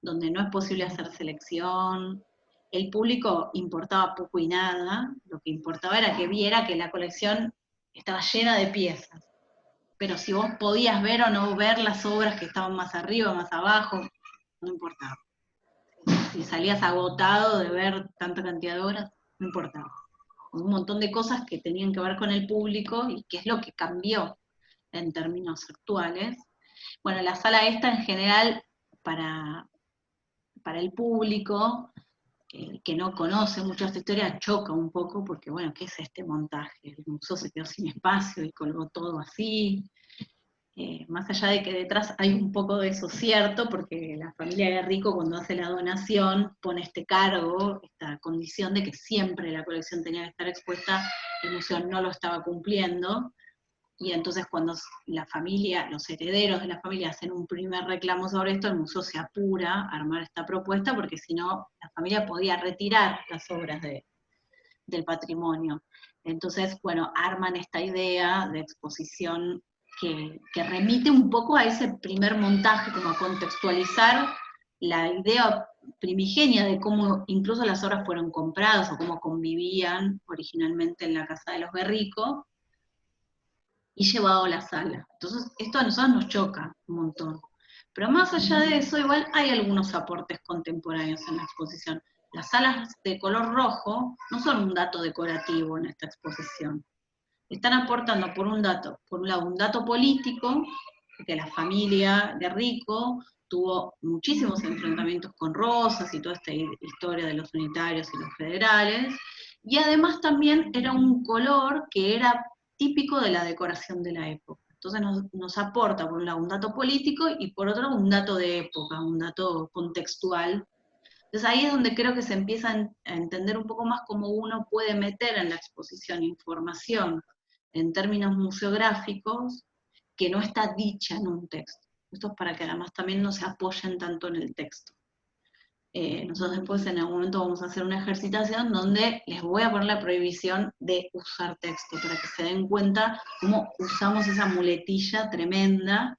donde no es posible hacer selección, el público importaba poco y nada, lo que importaba era que viera que la colección estaba llena de piezas, pero si vos podías ver o no ver las obras que estaban más arriba, más abajo, no importaba. Si salías agotado de ver tanta cantidad de obras, no importaba. Un montón de cosas que tenían que ver con el público y que es lo que cambió en términos actuales. Bueno, la sala esta en general para el público que no conoce mucho esta historia choca un poco porque, bueno, ¿qué es este montaje? El museo se quedó sin espacio y colgó todo así. Más allá de que detrás hay un poco de eso cierto, porque la familia Guerrico cuando hace la donación pone este cargo, esta condición de que siempre la colección tenía que estar expuesta, el museo no lo estaba cumpliendo, y entonces cuando la familia, los herederos de la familia hacen un primer reclamo sobre esto, el museo se apura a armar esta propuesta, porque si no, la familia podía retirar las obras del patrimonio. Entonces, bueno, arman esta idea de exposición que remite un poco a ese primer montaje, como a contextualizar la idea primigenia de cómo incluso las obras fueron compradas o cómo convivían originalmente en la casa de los Guerrico, y llevado a la sala. Entonces, esto a nosotros nos choca un montón. Pero más allá de eso, igual hay algunos aportes contemporáneos en la exposición. Las salas de color rojo no son un dato decorativo en esta exposición. Están aportando por un lado, un dato político, que la familia de Rico tuvo muchísimos enfrentamientos con Rosas y toda esta historia de los unitarios y los federales, y además también era un color que era típico de la decoración de la época. Entonces nos aporta por un lado un dato político y por otro un dato de época, un dato contextual. Entonces ahí es donde creo que se empieza a entender un poco más cómo uno puede meter en la exposición información en términos museográficos que no está dicha en un texto. Esto es para que además también no se apoyen tanto en el texto. Nosotros después en algún momento vamos a hacer una ejercitación donde les voy a poner la prohibición de usar texto, para que se den cuenta cómo usamos esa muletilla tremenda,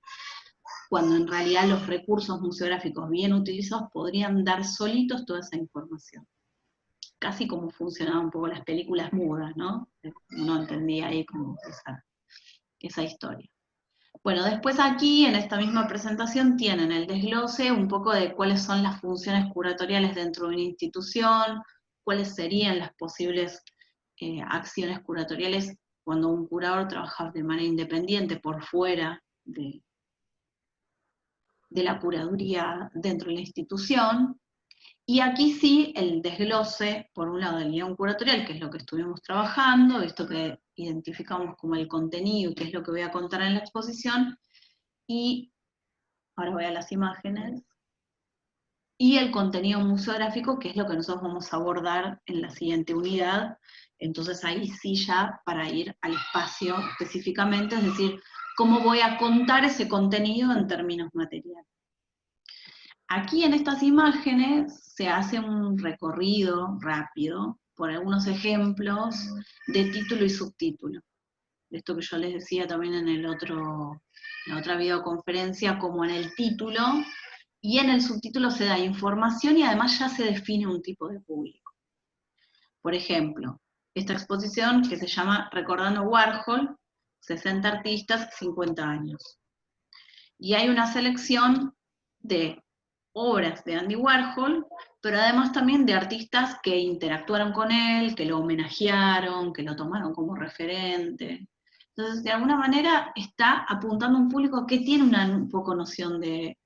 cuando en realidad los recursos museográficos bien utilizados podrían dar solitos toda esa información. Casi como funcionaban un poco las películas mudas, ¿no? Uno entendía ahí como esa historia. Bueno, después aquí, en esta misma presentación, tienen el desglose un poco de cuáles son las funciones curatoriales dentro de una institución, cuáles serían las posibles acciones curatoriales cuando un curador trabaja de manera independiente por fuera de la curaduría dentro de la institución, Y aquí sí, el desglose, por un lado, del guión curatorial, que es lo que estuvimos trabajando, esto que identificamos como el contenido, que es lo que voy a contar en la exposición, y ahora voy a las imágenes, y el contenido museográfico, que es lo que nosotros vamos a abordar en la siguiente unidad. Entonces ahí sí ya para ir al espacio específicamente, es decir, cómo voy a contar ese contenido en términos materiales. Aquí en estas imágenes se hace un recorrido rápido por algunos ejemplos de título y subtítulo. Esto que yo les decía también en la otra videoconferencia, como en el título y en el subtítulo se da información y además ya se define un tipo de público. Por ejemplo, esta exposición que se llama Recordando Warhol, 60 artistas, 50 años. Y hay una selección de obras de Andy Warhol, pero además también de artistas que interactuaron con él, que lo homenajearon, que lo tomaron como referente. Entonces, de alguna manera está apuntando a un público que tiene un poco noción de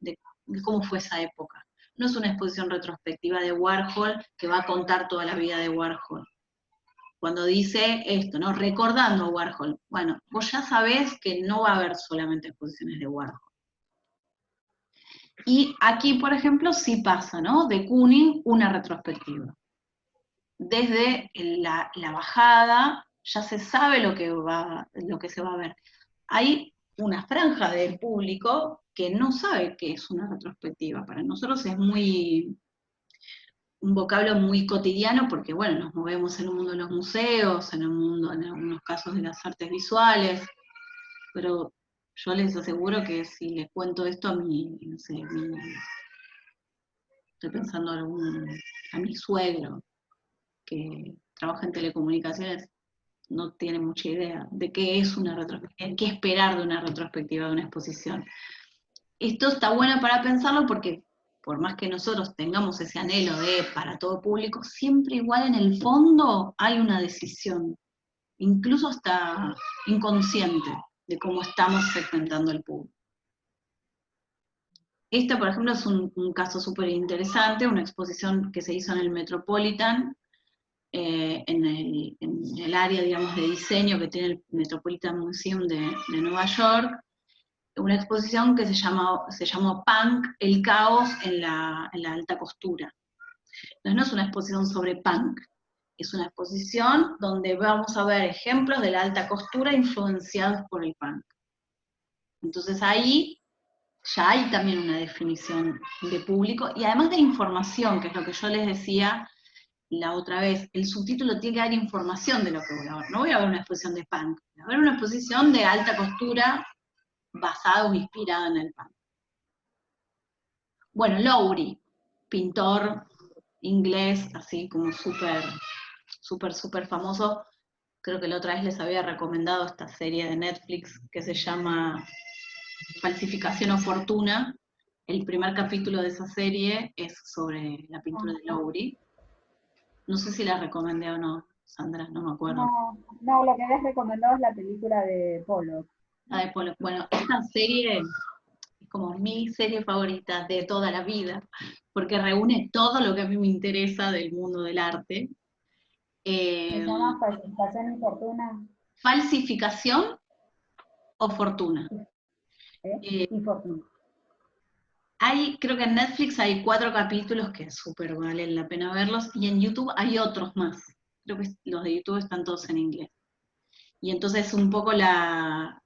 cómo fue esa época. No es una exposición retrospectiva de Warhol que va a contar toda la vida de Warhol. Cuando dice esto, ¿no? Recordando a Warhol. Bueno, vos ya sabés que no va a haber solamente exposiciones de Warhol. Y aquí, por ejemplo, sí pasa, ¿no? De Kooning, una retrospectiva. Desde la bajada ya se sabe lo que se va a ver. Hay una franja del público que no sabe qué es una retrospectiva. Para nosotros es un vocablo muy cotidiano porque, bueno, nos movemos en el mundo de los museos, en el mundo, en algunos casos, de las artes visuales, pero yo les aseguro que si les cuento esto a mi, no sé, estoy pensando a mi suegro, que trabaja en telecomunicaciones, no tiene mucha idea de qué es una retrospectiva, qué esperar de una retrospectiva de una exposición. Esto está bueno para pensarlo porque por más que nosotros tengamos ese anhelo de para todo público, siempre igual en el fondo hay una decisión, incluso hasta inconsciente, de cómo estamos segmentando el público. Este, por ejemplo, es un caso súper interesante, una exposición que se hizo en el Metropolitan, en el área, digamos, de diseño que tiene el Metropolitan Museum de Nueva York, una exposición que se llamó Punk, el caos en la alta costura. Entonces no es una exposición sobre punk, es una exposición donde vamos a ver ejemplos de la alta costura influenciados por el punk. Entonces ahí ya hay también una definición de público y además de información, que es lo que yo les decía la otra vez, el subtítulo tiene que dar información de lo que voy a ver. No voy a ver una exposición de punk, voy a ver una exposición de alta costura basada o inspirada en el punk. Bueno, Lowry, pintor inglés, así como súper famoso. Creo que la otra vez les había recomendado esta serie de Netflix que se llama Falsificación o Fortuna. El primer capítulo de esa serie es sobre la pintura de Lowry. No sé si la recomendé o no, Sandra, no me acuerdo. No, lo que habías recomendado es la película de Pollock. La de Pollock. Bueno, esta serie es como mi serie favorita de toda la vida, porque reúne todo lo que a mí me interesa del mundo del arte. Se llama Falsificación y Fortuna. Falsificación o Fortuna. Y Fortuna. Creo que en Netflix hay 4 capítulos que súper valen la pena verlos, y en YouTube hay otros más. Creo que los de YouTube están todos en inglés. Y entonces un poco la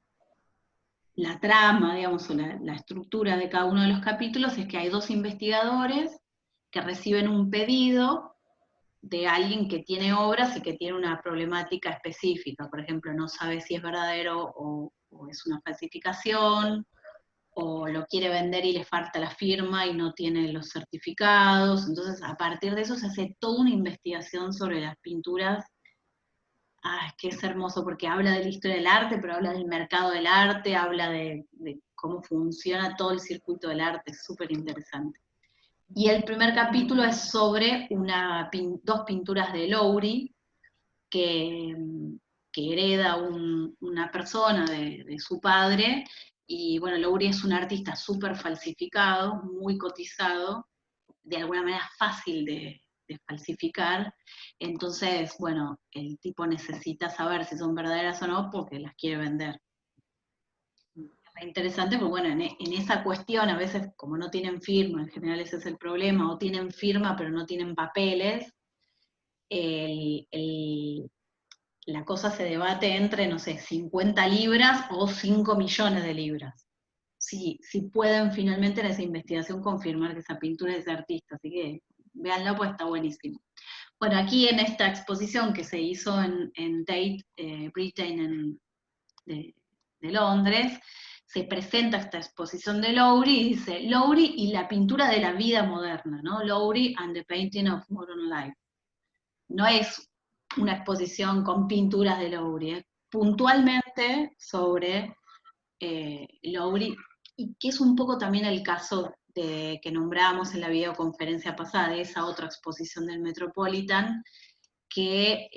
trama, digamos, o la estructura de cada uno de los capítulos es que hay 2 investigadores que reciben un pedido de alguien que tiene obras y que tiene una problemática específica. Por ejemplo, no sabe si es verdadero o es una falsificación, o lo quiere vender y le falta la firma y no tiene los certificados. Entonces, a partir de eso se hace toda una investigación sobre las pinturas. Es que es hermoso porque habla de la historia del arte, pero habla del mercado del arte, habla de cómo funciona todo el circuito del arte, es súper interesante. Y el primer capítulo es sobre 2 pinturas de Lowry que hereda una persona de su padre. Y bueno, Lowry es un artista súper falsificado, muy cotizado, de alguna manera fácil de falsificar. Entonces, bueno, el tipo necesita saber si son verdaderas o no porque las quiere vender. Es interesante porque, bueno, en esa cuestión, a veces como no tienen firma, en general ese es el problema, o tienen firma pero no tienen papeles, la cosa se debate entre, no sé, 50 libras o 5 millones de libras. Si pueden finalmente en esa investigación confirmar que esa pintura es de artista, así que véanlo, pues está buenísimo. Bueno, aquí en esta exposición que se hizo en Tate Britain de Londres, se presenta esta exposición de Lowry y dice, Lowry y la pintura de la vida moderna, ¿no? Lowry and the Painting of Modern Life. No es una exposición con pinturas de Lowry, puntualmente sobre Lowry, y que es un poco también el caso que nombrábamos en la videoconferencia pasada, de esa otra exposición del Metropolitan, que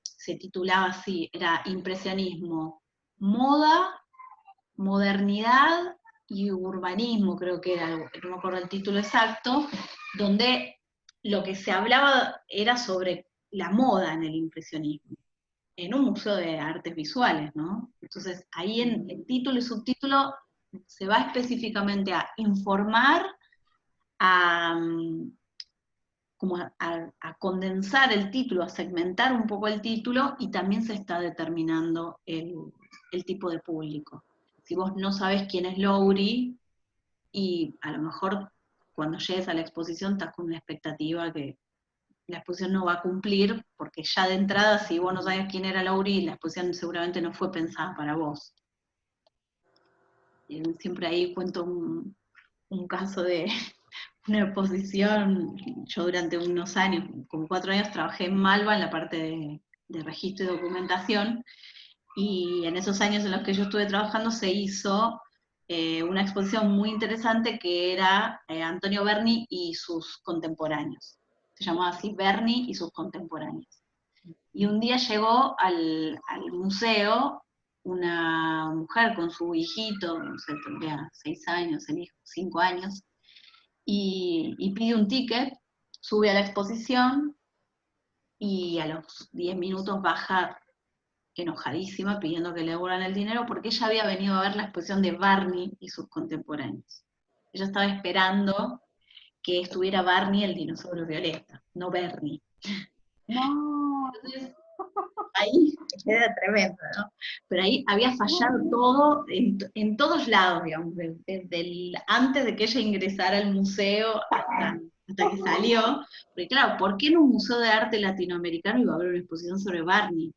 se titulaba así, era Impresionismo, Moda, Modernidad y Urbanismo, creo que era, no me acuerdo el título exacto, donde lo que se hablaba era sobre la moda en el impresionismo, en un museo de artes visuales, ¿no? Entonces, ahí en el título y subtítulo se va específicamente a informar, a, como a condensar el título, a segmentar un poco el título, y también se está determinando el tipo de público. Si vos no sabés quién es Lowry, y a lo mejor cuando llegues a la exposición estás con una expectativa que la exposición no va a cumplir, porque ya de entrada, si vos no sabías quién era Lowry, la exposición seguramente no fue pensada para vos. Y siempre ahí cuento un caso de una exposición. Yo durante unos años, como 4 años, trabajé en Malva en la parte de registro y documentación, y en esos años en los que yo estuve trabajando se hizo una exposición muy interesante que era Antonio Berni y sus contemporáneos. Se llamaba así, Berni y sus contemporáneos. Y un día llegó al museo una mujer con su hijito, no sé, tendría 6 años, el hijo 5 años, y pide un ticket, sube a la exposición, y a los 10 minutos baja enojadísima pidiendo que le devuelvan el dinero porque ella había venido a ver la exposición de Barney y sus contemporáneos. Ella estaba esperando que estuviera Barney el dinosaurio violeta, no Bernie. No. Entonces, ahí era tremendo, ¿no? Pero ahí había fallado todo, en todos lados, digamos, desde antes de que ella ingresara al museo hasta que salió. Porque claro, ¿por qué en un museo de arte latinoamericano iba a haber una exposición sobre Barney?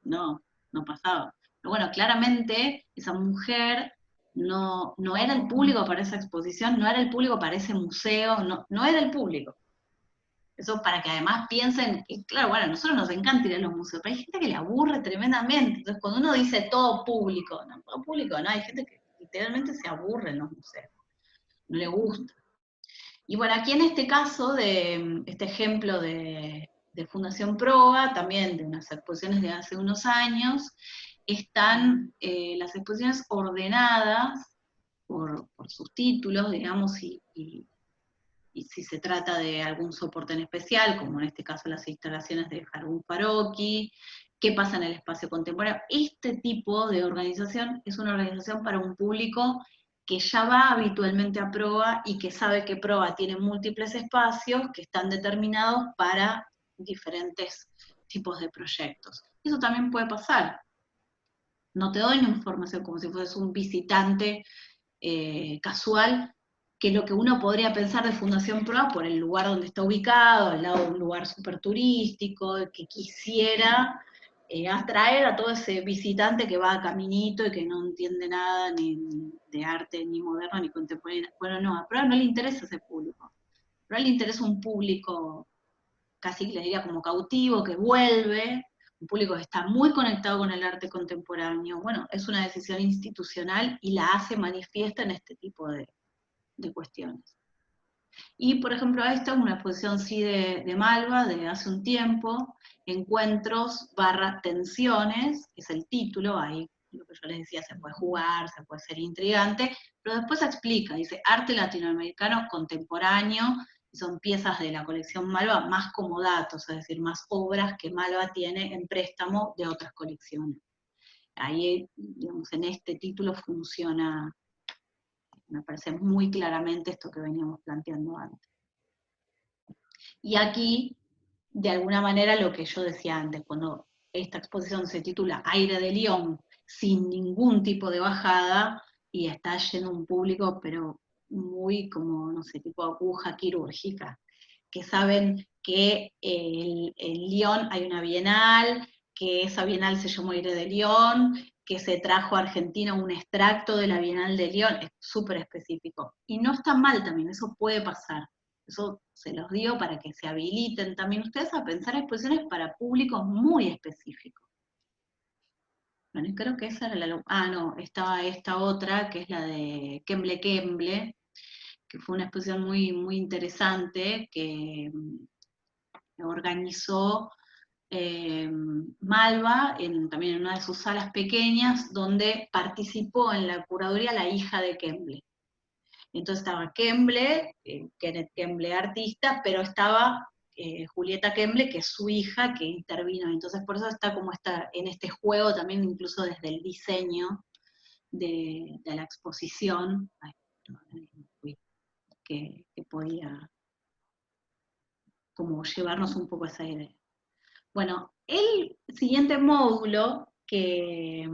No, no pasaba. Pero bueno, claramente esa mujer no era el público para esa exposición, no era el público para ese museo, no era el público. Eso para que además piensen que, claro, bueno, a nosotros nos encanta ir a los museos, pero hay gente que le aburre tremendamente. Entonces, cuando uno dice todo público, no, hay gente que literalmente se aburre en los museos, no le gusta. Y bueno, aquí en este caso, de este ejemplo de Fundación Proa, también de unas exposiciones de hace unos años, están las exposiciones ordenadas por sus títulos, digamos, y si se trata de algún soporte en especial, como en este caso las instalaciones de Harun Farocki, qué pasa en el espacio contemporáneo. Este tipo de organización es una organización para un público que ya va habitualmente a Proa y que sabe que Proa tiene múltiples espacios que están determinados para diferentes tipos de proyectos. Eso también puede pasar. No te doy una información como si fueses un visitante casual, que es lo que uno podría pensar de Fundación Proa por el lugar donde está ubicado, al lado de un lugar súper turístico, que quisiera atraer a todo ese visitante que va a caminito y que no entiende nada ni de arte, ni moderno, ni contemporáneo. Bueno, no, a Proa no le interesa ese público. A Proa le interesa un público, casi les diría como cautivo, que vuelve, un público que está muy conectado con el arte contemporáneo. Bueno, es una decisión institucional y la hace manifiesta en este tipo de cuestiones. Y por ejemplo, esta es una exposición sí de Malva, de hace un tiempo, Encuentros / Tensiones, es el título, ahí lo que yo les decía, se puede jugar, se puede ser intrigante, pero después explica, dice, arte latinoamericano contemporáneo, y son piezas de la colección Malva más como datos, es decir, más obras que Malva tiene en préstamo de otras colecciones. Ahí, digamos, en este título funciona, me parece muy claramente esto que veníamos planteando antes. Y aquí, de alguna manera, lo que yo decía antes, cuando esta exposición se titula Aire de Lyon, sin ningún tipo de bajada, y está lleno un público, pero muy como, no sé, tipo aguja quirúrgica, que saben que en Lyon hay una bienal, que esa bienal se llamó Aire de Lyon, que se trajo a Argentina un extracto de la Bienal de Lyon, es súper específico. Y no está mal también, eso puede pasar. Eso se los digo para que se habiliten también ustedes a pensar exposiciones para públicos muy específicos. Bueno, y creo que esa era la... Ah, no, estaba esta otra, que es la de Kemble Kemble, que fue una exposición muy, muy interesante, que organizó Malva, también en una de sus salas pequeñas, donde participó en la curaduría la hija de Kemble. Entonces estaba Kemble, Kenneth Kemble artista, pero estaba Julieta Kemble, que es su hija, que intervino. Entonces por eso está como está en este juego también, incluso desde el diseño de la exposición, que podía como llevarnos un poco a esa idea. Bueno, el siguiente módulo que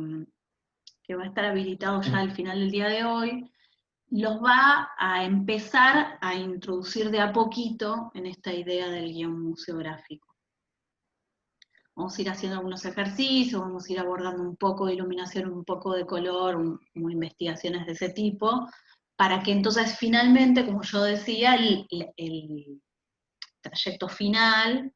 va a estar habilitado ya al final del día de hoy, los va a empezar a introducir de a poquito en esta idea del guión museográfico. Vamos a ir haciendo algunos ejercicios, vamos a ir abordando un poco de iluminación, un poco de color, como investigaciones de ese tipo, para que entonces finalmente, como yo decía, el trayecto final,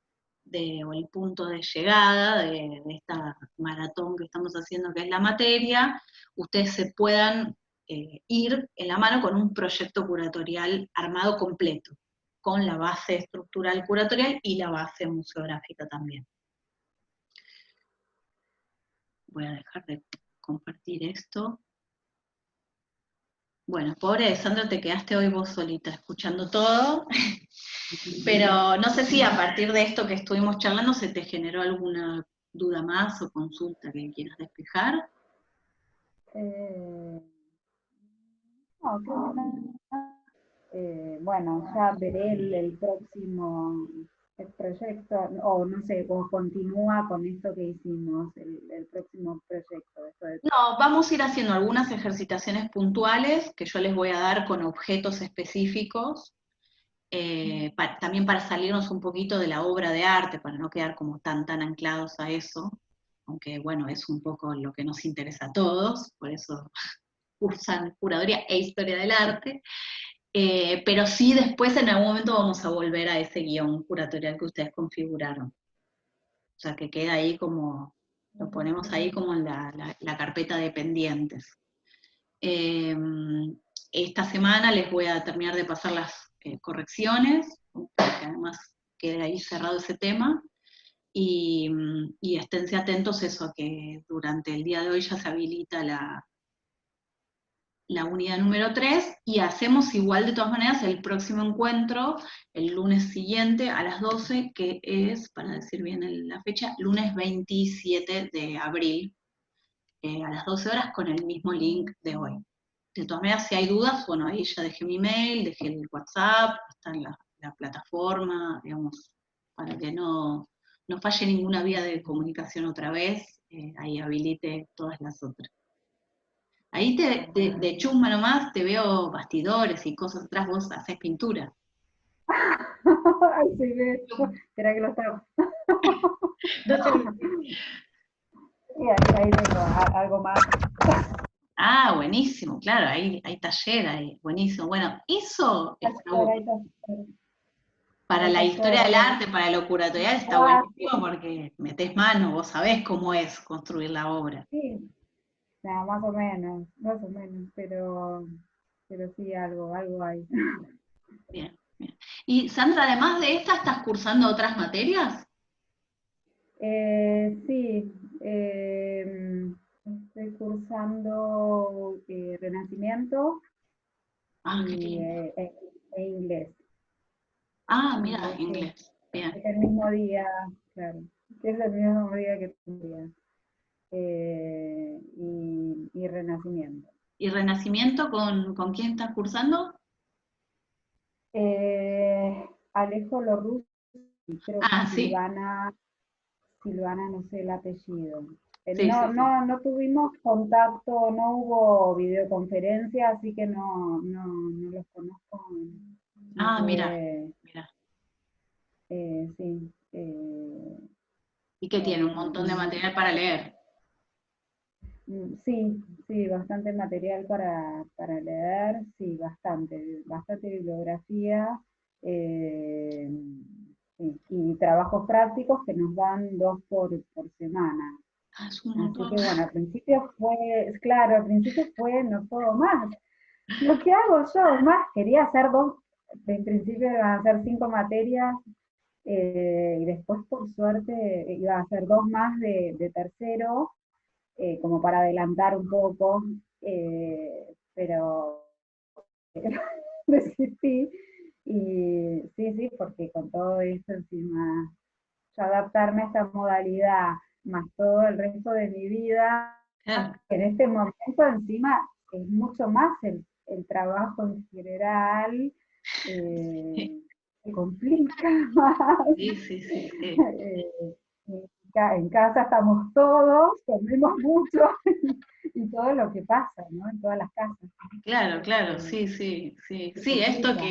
o el punto de llegada de esta maratón que estamos haciendo, que es la materia, ustedes se puedan ir en la mano con un proyecto curatorial armado completo, con la base estructural curatorial y la base museográfica también. Voy a dejar de compartir esto. Bueno, pobre Sandra, te quedaste hoy vos solita escuchando todo, pero no sé si a partir de esto que estuvimos charlando se te generó alguna duda más o consulta que quieras despejar. No, creo que no. Bueno, ya veré el próximo proyecto, o no sé, o continúa con esto que hicimos, el próximo proyecto. No, vamos a ir haciendo algunas ejercitaciones puntuales que yo les voy a dar con objetos específicos, también para salirnos un poquito de la obra de arte, para no quedar como tan anclados a eso, aunque bueno, es un poco lo que nos interesa a todos, por eso cursan curaduría e historia del arte, pero sí después en algún momento vamos a volver a ese guión curatorial que ustedes configuraron. O sea, que queda ahí como, lo ponemos ahí como en la carpeta de pendientes. Esta semana les voy a terminar de pasar las correcciones, para que además quede ahí cerrado ese tema, y esténse atentos eso, a que durante el día de hoy ya se habilita la unidad número 3, y hacemos igual de todas maneras el próximo encuentro, el lunes siguiente a las 12, que es, para decir bien la fecha, lunes 27 de abril, a las 12 horas con el mismo link de hoy. De todas maneras, si hay dudas, bueno, ahí ya dejé mi mail, dejé el WhatsApp, está en la plataforma, digamos, para que no falle ninguna vía de comunicación otra vez, ahí habilite todas las otras. Ahí de chusma nomás te veo bastidores y cosas atrás, vos haces pintura. Ay, sí, espera que lo estaba. Sí, ahí tengo algo más. Ah, buenísimo, claro, hay taller ahí, buenísimo. Bueno, eso está para la historia del arte, para lo curatorial, está buenísimo porque metés mano, vos sabés cómo es construir la obra. Sí, no, más o menos, pero sí, algo hay. Bien, bien. Y Sandra, además de esta, ¿estás cursando otras materias? Sí, Estoy cursando Renacimiento Ah, qué y, lindo. e inglés. Ah, mira, Inglés que inglés. Bien. es el mismo día, claro, que es el mismo día que tendría. Y Renacimiento. ¿Y Renacimiento con quién estás cursando? Alejo Lorruz, creo que Ah, sí, Silvana, no sé el apellido. sí, No, sí, sí. no tuvimos contacto, no hubo videoconferencia, así que no los conozco, no Ah, mira, pude, mira. sí, Y que tiene un montón de y material para leer. sí, sí, bastante material para leer, sí, bastante bibliografía, eh, sí, y trabajos prácticos que nos dan dos por semana. Ah, es un Así montón. que bueno, al principio fue, claro, al principio fue, no puedo más. Lo que hago yo, más, quería hacer dos, en principio iban a hacer 5 materias, y después por suerte iba a hacer dos más de tercero, como para adelantar un poco, pero desistí. Y sí, sí, porque con todo esto encima, yo adaptarme a esta modalidad, más todo el resto de mi vida, Claro. en este momento encima es mucho más el trabajo en general, Sí, se complica más. sí, sí, sí. Eh, en casa estamos todos, comemos mucho y todo lo que pasa, ¿no? En todas las casas. Claro, claro, Eh, sí, sí, sí. se Sí, esto complica.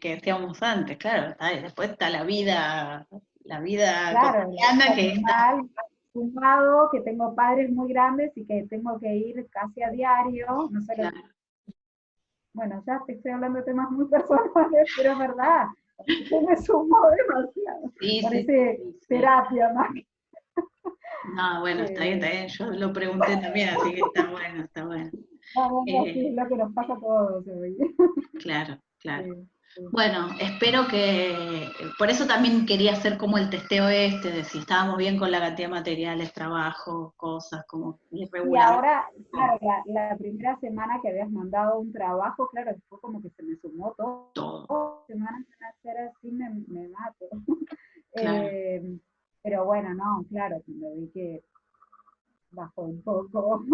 que decíamos antes, claro, después está la vida Claro, la cotidiana vida que está. normal, sumado que tengo padres muy grandes y que tengo que ir casi a diario, no solo, Claro. bueno, ya te estoy hablando de temas muy personales, pero es verdad, se me sumó demasiado, Sí, sí, sí, parece sí, sí. terapia más que, No, bueno, está bien, está eh, bien. Yo lo pregunté también, así que está bueno, está bueno. no, no, no, sí, es Eh, lo que nos pasa a todos hoy. claro, claro. Sí, sí. Bueno, espero que, por eso también quería hacer como el testeo este, de si estábamos bien con la cantidad de materiales, trabajo, cosas, como ir Y regulando ahora, un claro, poco la primera semana que habías mandado un trabajo, claro, fue como que se me sumó todo. todo. Semanas van a ser así, me mato. Claro, Eh, pero bueno, no, claro, cuando vi que bajó un poco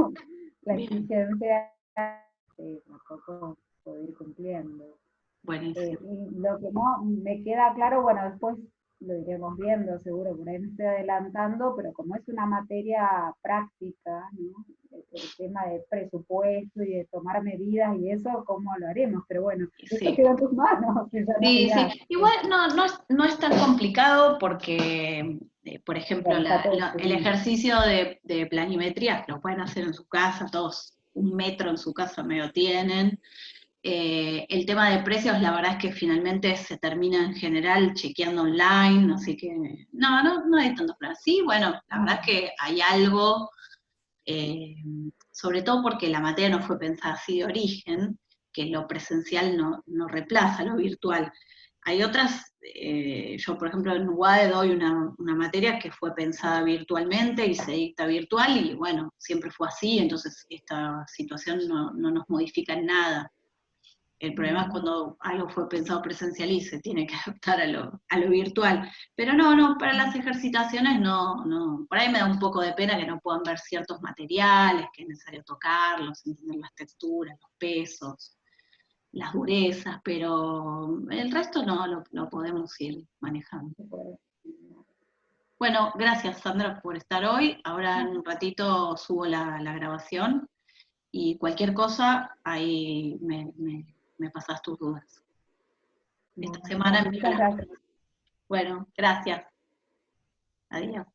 la bien, exigencia, tampoco puedo ir cumpliendo. buenísimo. Y lo que no me queda claro, bueno, después lo iremos viendo, seguro, por ahí me estoy adelantando, pero como es una materia práctica, ¿no? El tema de presupuesto y de tomar medidas y eso, ¿cómo lo haremos? Pero bueno, eso Sí, queda en tus manos, que ya nos sí, sí. dirás. Igual no es tan complicado porque, por ejemplo, Bueno, está todo el subido. ejercicio de planimetría lo pueden hacer en su casa, todos un metro en su casa medio tienen. El tema de precios, la verdad es que finalmente se termina en general chequeando online, así que no hay tantos problemas. Sí, bueno, la verdad es que hay algo, eh, sobre todo porque la materia no fue pensada así de origen, que lo presencial no reemplaza lo virtual. Hay otras, yo por ejemplo en UADE doy una materia que fue pensada virtualmente y se dicta virtual y bueno, siempre fue así, entonces esta situación no nos modifica en nada. El problema es cuando algo fue pensado presencial y se tiene que adaptar a lo virtual. Pero no, para las ejercitaciones no. Por ahí me da un poco de pena que no puedan ver ciertos materiales, que es necesario tocarlos, entender las texturas, los pesos, las durezas, pero el resto no lo podemos ir manejando. Bueno, gracias Sandra por estar hoy. Ahora en un ratito subo la grabación y cualquier cosa ahí me pasas tus dudas. Esta semana Bueno, envío muchas las gracias. cosas. Bueno, gracias. Adiós.